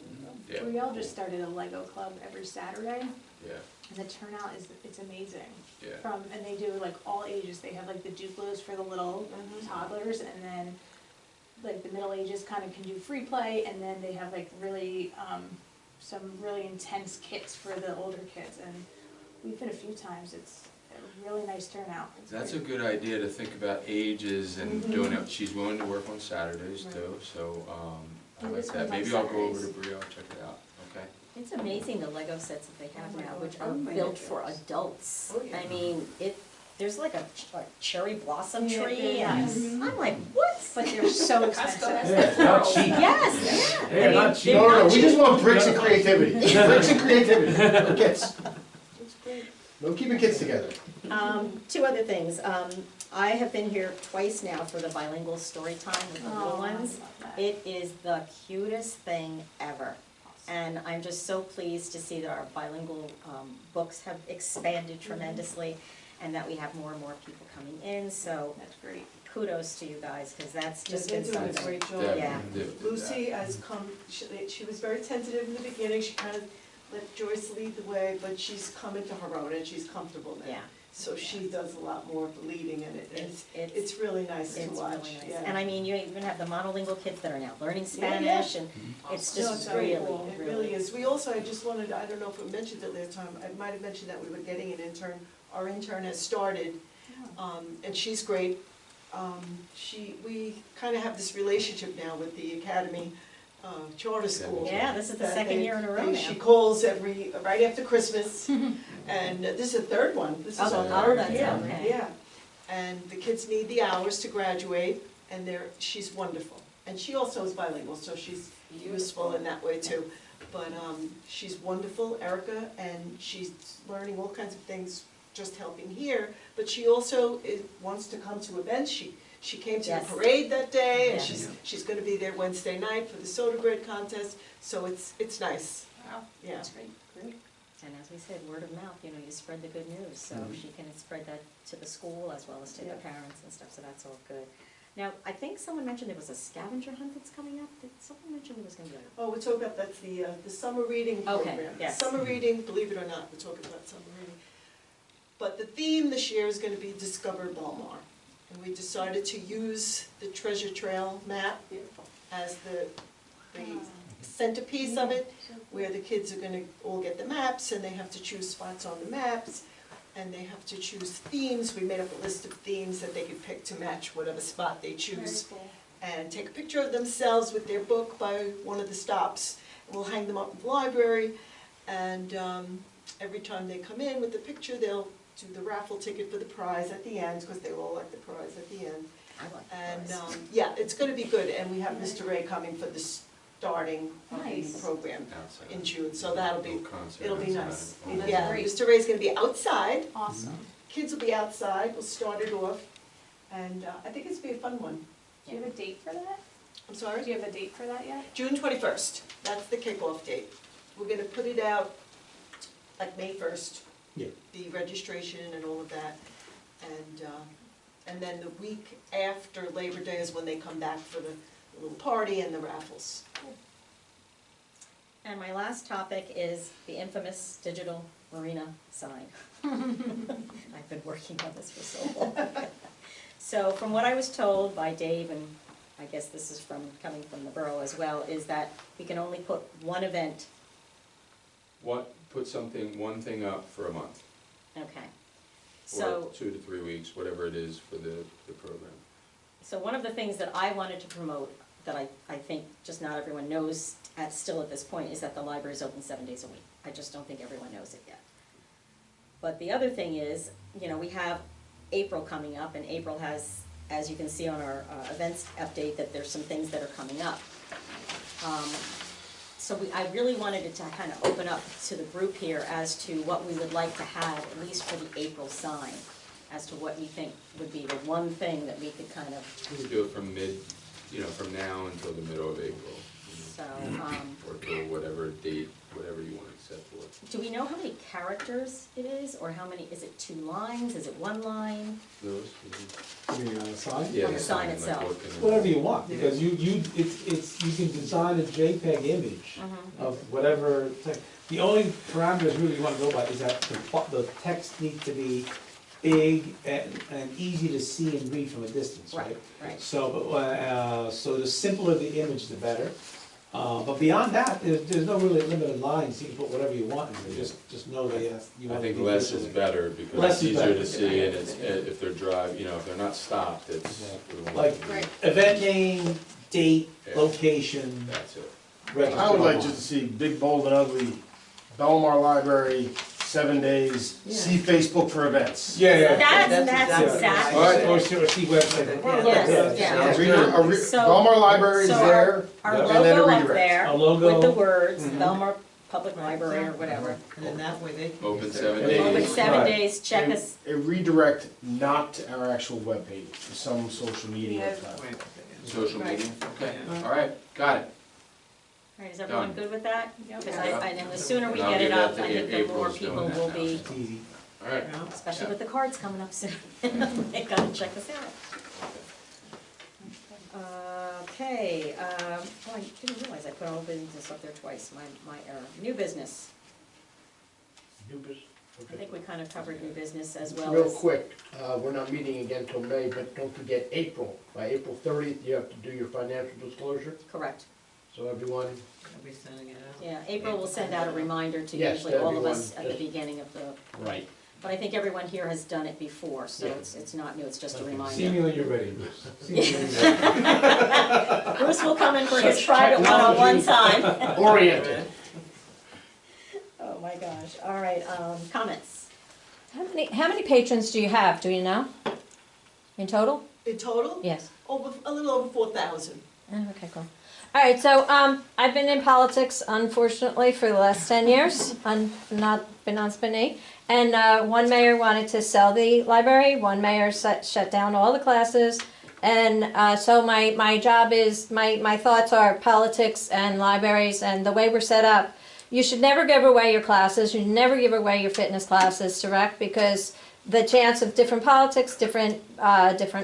Yeah. We all just started a Lego club every Saturday, Yeah, and the turnout it's amazing. yeah, And they do like all ages, they have like the Duplos for the little toddlers, and then like the middle ages kind of can do free play, and then they have like really, some really intense kits for the older kids, and we've been a few times, it's a really nice turnout. It's that's a great. good idea to think about ages and doing it, she's willing to work on Saturdays too, so, I And like this that, one's on maybe I'll go over to Saturdays. Brio, check it out, okay? It's amazing the Lego sets that they have Oh my now, God. which Oh are my built goodness. for adults. Oh, yeah. I mean, there's like a cherry blossom Yeah, tree, there and is. I'm like, what? But they're so expensive. Yeah, it's not cheap. Yes, yeah. They're not cheap. No, no, we just want bricks and creativity. Bricks and creativity, no kids. That's great. No keeping kids together. Two other things. I have been here twice now for the bilingual story time with the little Oh, I ones. love that. It is the cutest thing ever. And I'm just so pleased to see that our bilingual books have expanded tremendously and that we have more and more people coming in, so That's great. kudos to you guys, because that's Yeah, just they're been doing a something. great job. Deb Yeah. did that. Lucy has come, she was very tentative in the beginning, she kind of let Joyce lead the way, but she's come into her own and she's comfortable now. Yeah, so she does a lot more of the leading in it, and It's it's really nice to It's watch, really nice, yeah. and I mean, you even have the monolingual kids that are now learning Yeah, yeah. Spanish, and it's No, just it's very really, cool. It really is. We also, I just wanted, I don't know if we mentioned it last time, I might have mentioned that we were getting an intern. Our intern has started, and she's great. We kind of have this relationship now with the academy, charter school. Yeah, this is the that second they- year in a row She now. calls right after Christmas, and this is the third one. This is Oh, our oh, third, that's yeah, okay. yeah. And the kids need the hours to graduate, and she's wonderful. And she also is bilingual, so she's useful in that way too. But she's wonderful, Erica, and she's learning all kinds of things, just helping here. But she also wants to come to events. She came to the Yes. parade that day, and Yes. she's gonna be there Wednesday night for the soda bread contest, so it's nice, Wow, yeah. that's great, great. And as we said, word of mouth, you know, you spread the good news, so she can spread that to the school as well as to the Yeah. parents and stuff, so that's all good. Now, I think someone mentioned there was a scavenger hunt that's coming up, did someone mention there was gonna be a? Oh, we're talking about, that's the summer reading Okay, program. yes. Summer reading, believe it or not, we're talking about summer reading. But the theme this year is gonna be Discover Belmar. And we decided to use the treasure trail map as the centerpiece of it, where the kids are gonna all get the maps, and they have to choose spots on the maps, and they have to choose themes. We made up a list of themes that they could pick to match whatever spot they choose. Very cool. And take a picture of themselves with their book by one of the stops. And we'll hang them up in the library, and every time they come in with the picture, they'll do the raffle ticket for the prize at the end, because they all like the prize at the end. I like the And, prize. yeah, it's gonna be good, and we have Mr. Ray coming for the starting of the Nice. program Outside. in June, so that'll be, Little concert it'll be outside. nice. Oh, that's Yeah, great. Mr. Ray's gonna be outside, Awesome. kids will be outside, we'll start it off, and I think it's gonna be a fun one. Do you have a date for that? I'm sorry? Do you have a date for that yet? June 21st, that's the kickoff date. We're gonna put it out like May 1st. Yeah. The registration and all of that. And then the week after Labor Day is when they come back for the little party and the raffles. And my last topic is the infamous digital marina sign. I've been working on this for so long. So from what I was told by Dave, and I guess this is coming from the borough as well, is that we can only put one event. Put one thing up for a month, Okay. or So, 2 to 3 weeks, whatever it is for the program. so one of the things that I wanted to promote, that I think just not everyone knows still at this point, is that the library is open 7 days a week. I just don't think everyone knows it yet. But the other thing is, you know, we have April coming up, and April has, as you can see on our events update, that there's some things that are coming up. So I really wanted it to kind of open up to the group here as to what we would like to have, at least for the April sign, as to what you think would be the one thing that we could kind of, We could do it from from now until the middle of April. so, Or till whatever date, whatever you want to set for it. do we know how many characters it is, or how many, is it 2 lines, is it 1 line? Lewis? You mean on the sign? Yeah, On the sign like itself. what can it- Whatever you want, because you can design a JPEG image of whatever text. The only parameters really you wanna go by is that the text needs to be big and easy to see and read from a distance, right? Right. So the simpler the image, the better. But beyond that, there's no really limited lines, you can put whatever you want in there, just know that you I want to think be less is visually- better, because Less it's is easier better. to see, and it's, if they're if they're not stopped, it's. Like, event name, date, Yeah. location, That's it. register. I would like just to see big, bold, and ugly, Belmar Library, 7 days, see Facebook for events. Yeah. That's Yeah. exactly. Or see website. Yes, yeah. So- Belmar Library is so there, Our Yeah. and then a logo up redirect. there, A logo. with the words, Mhm. Belmar Public Library or whatever. And then that way they can. Open 7 Open Open days. 7 Right. days, check And us, a redirect not to our actual webpage, to some social media. Wait, Social Right. media, okay, all right, got it. Alright, is everyone Done. good with that? Yep. Because and the sooner we I'll get it give that up, to I think the more April's doing people that will now. be, It's easy. All right, especially Yeah. with the cards coming up soon. They gotta check us out. Okay, oh, I didn't realize I put all business up there twice, my error. New business. I think we kind of covered new business as well Real as. quick, we're not meeting again till May, but don't forget April. By April 30th, you have to do your financial disclosure, Correct. so everyone, I'll be sending it out. Yeah, April will send out a reminder to Yes, usually all of everyone, us at the just- beginning of the, right. but I think everyone here has done it before, so Yeah. it's not new, it's just a See reminder. me when you're ready, Bruce. See me when you're ready. Bruce will come in for his Such private one-on-one technology. time. Oriented. Oh my gosh, all right, comments? How many patrons do you have, do you know? In total? In total, Yes. a little over 4,000. Oh, okay, cool. All right, so I've been in politics, unfortunately, for the last 10 years. Not been on spinning. And one mayor wanted to sell the library. One mayor shut down all the classes. And so my job is, my thoughts are politics and libraries and the way we're set up. You should never give away your classes. You never give away your fitness classes to rec, because the chance of different politics, different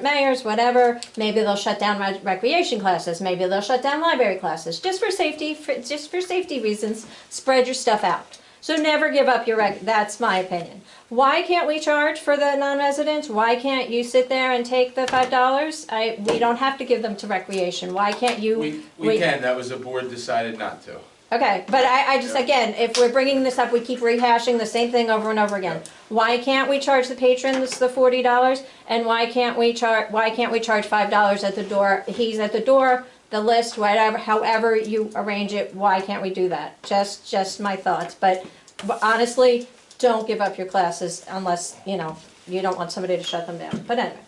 mayors, whatever, maybe they'll shut down recreation classes, maybe they'll shut down library classes, just for safety reasons. Spread your stuff out. So never give up your that's my opinion. Why can't we charge for the non-residents? Why can't you sit there and take the $5? We don't have to give them to recreation. Why can't you? We can, that was the board decided not to. Okay, but I just, again, if we're bringing this up, we keep rehashing the same thing over and over again. Why can't we charge the patrons the $40, and why can't we charge $5 at the door? He's at the door, the list, whatever, however you arrange it, why can't we do that? Just my thoughts, but honestly, don't give up your classes unless, you don't want somebody to shut them down. But anyway.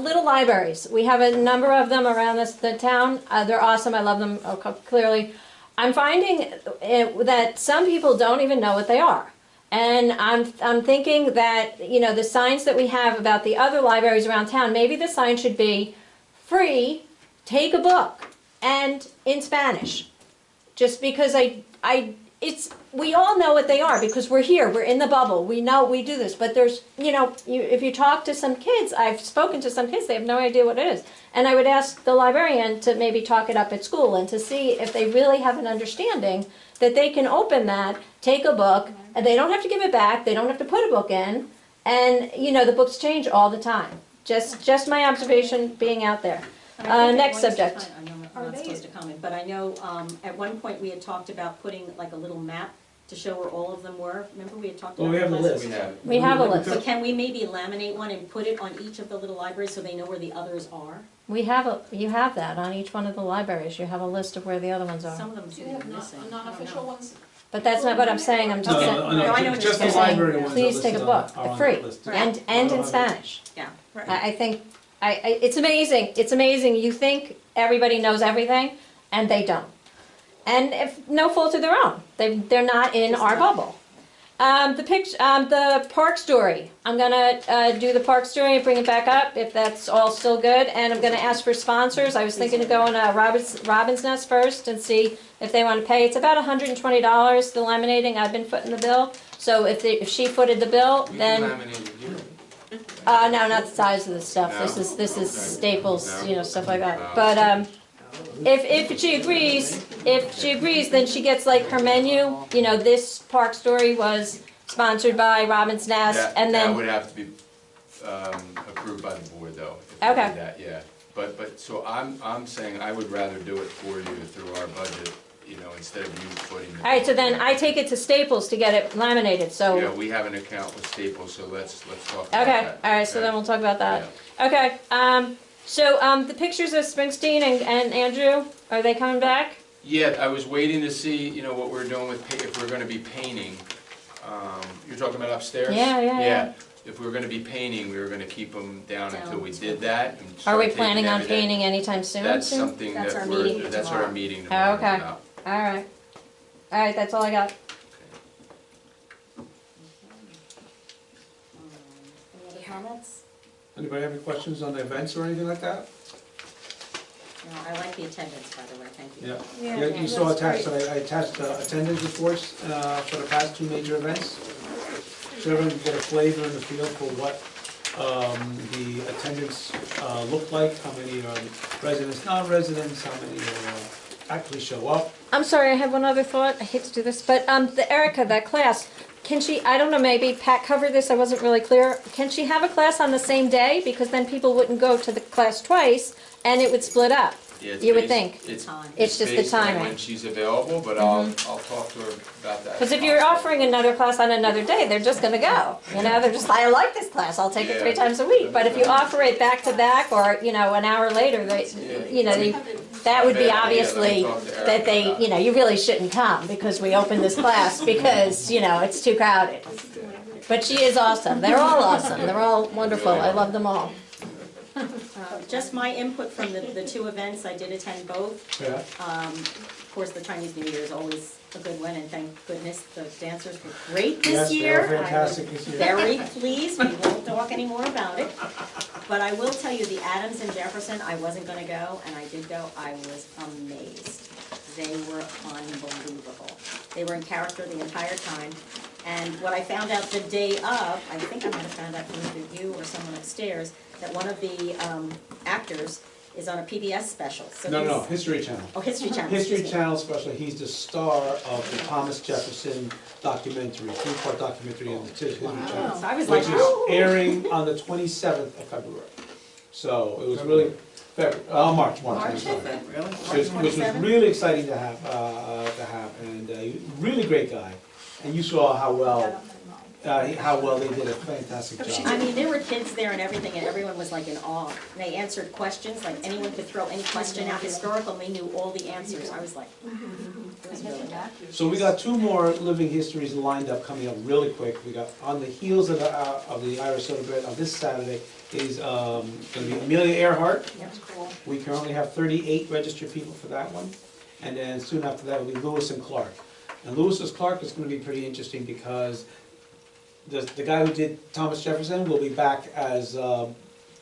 Little libraries, we have a number of them around the town. They're awesome, I love them, clearly. I'm finding that some people don't even know what they are. And I'm thinking that, the signs that we have about the other libraries around town, maybe the sign should be free, take a book, and in Spanish. Just because we all know what they are because we're here, we're in the bubble, we know we do this, but there's, if you talk to some kids, I've spoken to some kids, they have no idea what it is. And I would ask the librarian to maybe talk it up at school and to see if they really have an understanding that they can open that, take a book, and they don't have to give it back, they don't have to put a book in, and, the books change all the time. Just my observation being out there. And I think Next at one subject. time- I know I'm not supposed to comment, but I know at one point we had talked about putting like a little map to show where all of them were. Remember we had talked about Well, we have that the last list. We have it. We have a list. So can we maybe laminate one and put it on each of the little libraries so they know where the others are? You have that on each one of the libraries, you have a list of where the other ones are. Some of them Do seem you to have be missing. I don't non-official know. ones? But that's not what I'm saying, I'm just Okay. saying. No, I know what Just you're the saying. library ones. Please are take a listed book, on free, that list. and in Spanish. Yeah. I think, it's amazing, you think everybody knows everything, and they don't. And if, no fault of their own, they're not in our bubble. The park story, I'm gonna do the park story and bring it back up, if that's all still good, and I'm gonna ask for sponsors. I was thinking of going to Robin's Nest first and see if they wanna pay. It's about $120, the laminating, I've been footing the bill, so if she footed the bill, We then. laminated here. No, not the size of the stuff, No? this is Okay. staples, No? stuff like that, No. but, if she agrees, then she gets like her menu, this park story was sponsored by Robin's Nest, and That then, would have to be approved by the board though. if we Okay. did that, yeah. But, so I'm saying I would rather do it for you through our budget, instead of you putting the. alright, so then I take it to Staples to get it laminated, so. Yeah, we have an account with Staples, so let's talk about that. Okay, alright, so then we'll talk about that. Okay, so, the pictures of Springsteen and Andrew, are they coming back? Yeah, I was waiting to see, what we're doing with, if we're gonna be painting. You're talking about upstairs? Yeah. If we were gonna be painting, we were gonna keep them down Down. until we did that. and Are start we taking planning on everything. painting anytime soon? That's something That's that our we're, meeting that's what our tomorrow. meeting tomorrow is Okay. about. Alright, that's all I got. Any other comments? Anybody have any questions on the events or anything like that? No, I like the attendance, by the way, thank you. Yeah, you saw attached, I attached attendance reports for the past two major events. So everyone can get a flavor and a feel for what the attendance looked like, how many are residents, non-residents, how many actually show up. I'm sorry, I have one other thought, I hate to do this, but the Erica, that class, can she, I don't know, maybe Pat covered this, I wasn't really clear. Can she have a class on the same day? Because then people wouldn't go to the class twice and it would split up. Yeah, it's You would based- think. It's, Time. It's just the based on timing. when she's available, but I'll talk to her about that. Because if you're offering another class on another day, they're just gonna go. You know, they're just, I like this class, I'll take it 3 Yeah. times a week. But if you offer it back to back or, you know, an hour later, they, you know, that would be Yeah, obviously let me talk to Erica that they, about you know, you really shouldn't come because we opened this class because, you know, it's too crowded. But she is awesome. They're all awesome. They're all wonderful. I love them all. Just my input from the 2 events, I did attend both. Yeah. Of course, the Chinese New Year is always a good one, and thank goodness the dancers were great this Yes, they year. were fantastic this year. I was very pleased, we won't talk anymore about it. But I will tell you, the Adams and Jefferson, I wasn't gonna go, and I did go, I was amazed. They were unbelievable. They were in character the entire time. And what I found out the day of, I think I might have found out from either you or someone upstairs, that one of the actors is on a PBS special. So No, he's- History Channel. Oh, History Channel. History excuse me. Channel special, he's the star of the Thomas Jefferson documentary, 3-part documentary on the History Channel. So I was like, Which is oh. airing on the 27th of February. So it was really, March, I'm sorry. Really? Which was really exciting to have, and really great guy. And you saw how well they did a fantastic job. I mean, there were kids there and everything, and everyone was like in awe. And they answered questions, like anyone could throw any question out historical, and they knew all the answers. I was like, it was really good. So we got 2 more living histories lined up coming up really quick. We got on the heels of the Irish Soda Bread on this Saturday is gonna be Amelia Earhart. That's cool. We currently have 38 registered people for that one. And then soon after that will be Lewis and Clark. And Lewis and Clark is gonna be pretty interesting because the guy who did Thomas Jefferson will be back as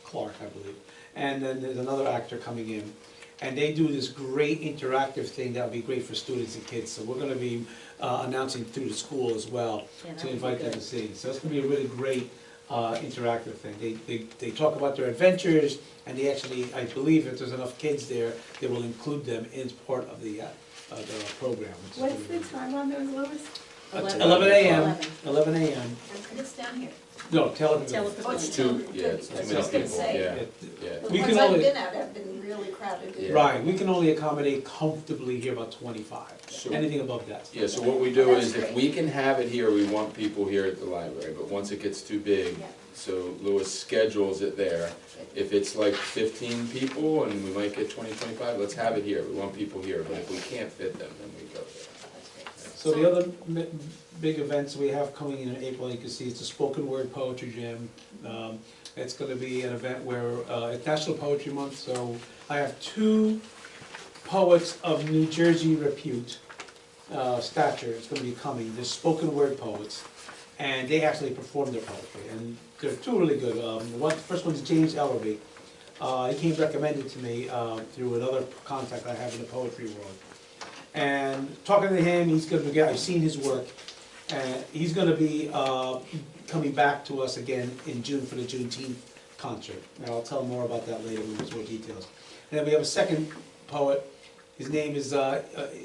Clark, I believe. And then there's another actor coming in. And they do this great interactive thing that would be great for students and kids. So we're gonna be announcing through the school as well Yeah, that to would be invite them good. to see. So it's gonna be a really great interactive thing. They talk about their adventures, and they actually, I believe if there's enough kids there, they will include them as part of the program. which is What's really the good. time on those, Lois? It's 11 a.m., 11. 11 a.m. And it's down here. No, tell them. Tell Oh, it's us. too, It's too I was many just gonna people, say. yeah. The We ones can I've only, been at have been really crowded. Yeah. right, we can only accommodate comfortably here about 25. So- Anything above that. Yeah, so what we do That's is if great. we can have it here, we want people here at the library, but once it gets too big, Yeah. so Louis schedules it there. If it's like 15 people and we might get 20, 25, let's have it here, we want people here, but if we can't fit them, then we go there. So the other big events we have coming in April, you can see it's a spoken word poetry jam. It's gonna be an event where, it's National Poetry Month, so I have 2 poets of New Jersey repute, stature, it's gonna be coming, they're spoken word poets. And they actually perform their poetry, and they're 2 really good. The first one is James Ellerby. He came recommended to me through another contact I have in the poetry world. And talking to him, he's gonna be, I've seen his work, and he's gonna be coming back to us again in June for the Juneteenth concert. And I'll tell more about that later when there's more details. And then we have a second poet. His name is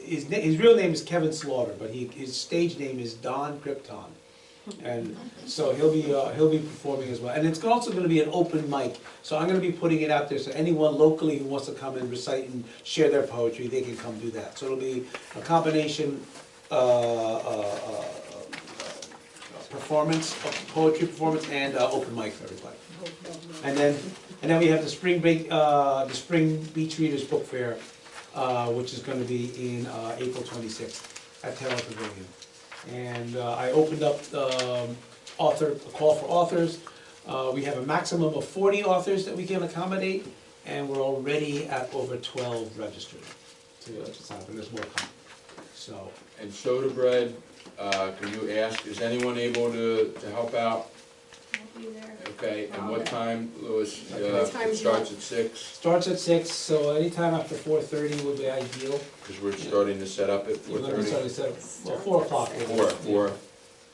his real name is Kevin Slaughter, but his stage name is Don Krypton. And so he'll be performing as well. And it's also gonna be an open mic, so I'm gonna be putting it out there, so anyone locally who wants to come and recite and share their poetry, they can come do that. So it'll be a combination, performance, poetry performance, and open mic for everybody. And then we have the Spring Beach Readers Book Fair, which is gonna be in April 26th at Taylor Pavilion. And I opened up a call for authors. We have a maximum of 40 authors that we can accommodate, and we're already at over 12 registered to sign up, and there's more coming. So, And Soda Bread, can you ask, is anyone able to help out? I'll be there. Okay, and what time, Louis? What time It is starts at 6, starts at 6, so anytime after 4:30 would be ideal. because we're starting to set up at We're gonna 4:30. start at 4 o'clock. 4.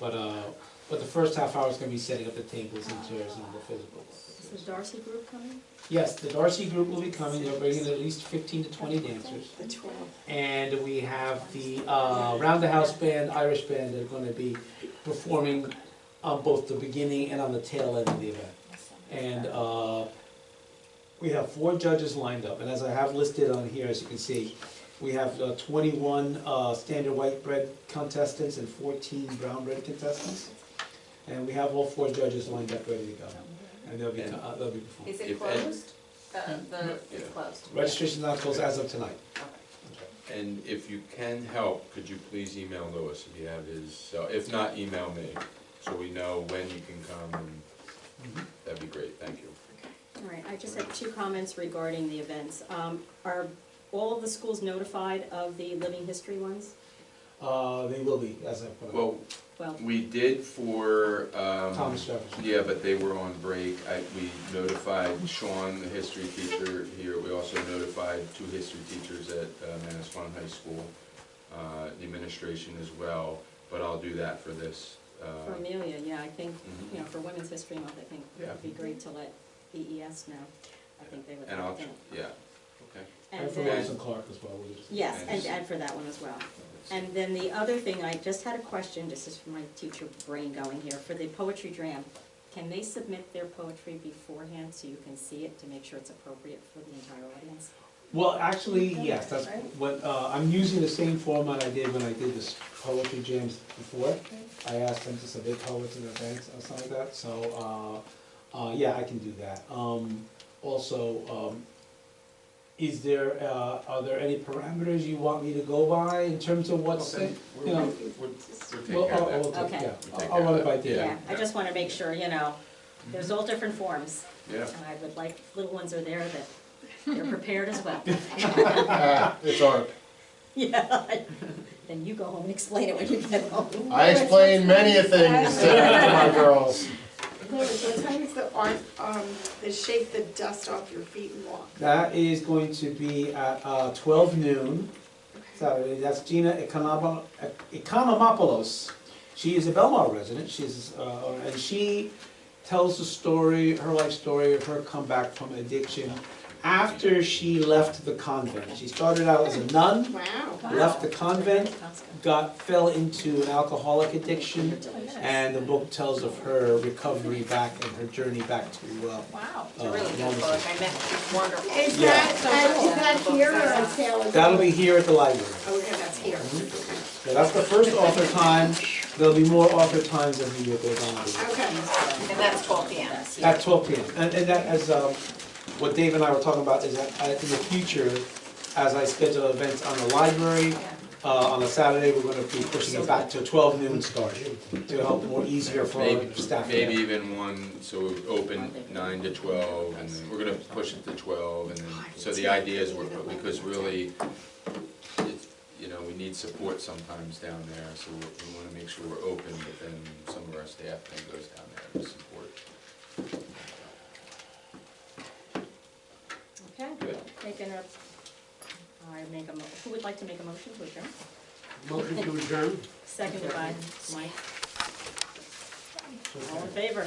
But the first half hour is gonna be setting up the tables and chairs and the physical. Is the Darcy group coming? Yes, the Darcy group will be coming, they're bringing at least 15 to 20 dancers. The 12. And we have the Round the House Band, Irish Band, that are gonna be performing on both the beginning and on the tail end of the event. And we have 4 judges lined up, and as I have listed on here, as you can see, we have 21 standard white bread contestants and 14 brown bread contestants. And we have all 4 judges lined up, ready to go. And they'll be performing. Is it If closed? It's closed. Registration's not closed as of tonight. And if you can help, could you please email Louis if you have his, if not, email me, so we know when you can come, and that'd be great, thank you. All right, I just have 2 comments regarding the events. Are all of the schools notified of the living history ones? They will be, as I put out. Well, We did for, Thomas Jefferson. yeah, but they were on break. We notified Sean, the history teacher here. We also notified 2 history teachers at Manasquan High School, the administration as well, but I'll do that for this. for Amelia, yeah, I think, Mhm. you know, for Women's History Month, I think it would be great to let EES know. I think they would And like I'll, that. yeah, okay. And for then- Wilson Clark as well. we'll just- Yes, and for that one as well. And then the other thing, I just had a question, this is for my teacher brain going here, for the poetry jam. Can they submit their poetry beforehand so you can see it to make sure it's appropriate for the entire audience? Well, actually, yes, that's what, I'm using the same format I did when I did this poetry jams before. I asked them to submit poets in advance or something like that, so, yeah, I can do that. Also, is there, are there any parameters you want me to go by in terms of what's, Okay. you know? We'll take Well, care of I'll that. take- Okay. yeah, We'll take I'll run care it of by that. Dave. Yeah, I just wanna make sure, you know, there's all different forms. Yeah. And I would like, little ones are there that they're prepared as well. It's art. Yeah, then you go home and explain it when you get home. I explain many a things to my girls. Louis, what time is the art, the shake the dust off your feet and walk? That is going to be at 12 noon Saturday. That's Gina Economopoulos. She is a Belmar resident. And she tells the story, her life story of her comeback from addiction after she left the convent. She started out as a nun, Wow. left the convent, fell into an alcoholic addiction, and the book tells of her recovery back and her journey back to Wow, it's a really good book, normalcy. I met, she's wonderful. Is Yeah. that here or at Taylor's? That'll be here at the library. Oh, okay, that's here. So that's the first author time. There'll be more author times as the year goes on. Okay. And that's 12 p.m. At 12 p.m. And that, as what Dave and I were talking about, is that in the future, as I schedule events on the library, on a Saturday, we're gonna be pushing it back to 12 noon start, to help more easier for our staff. Maybe even one, so we open 9 to 12, and then we're gonna push it to 12, and then, so the idea is, because really, it's, you know, we need support sometimes down there, so we wanna make sure we're open, but then some of our staff then goes down there to support. Okay, Good. who would like to make a motion to adjourn? Motion to adjourn? Seconded by Mike. All in favor?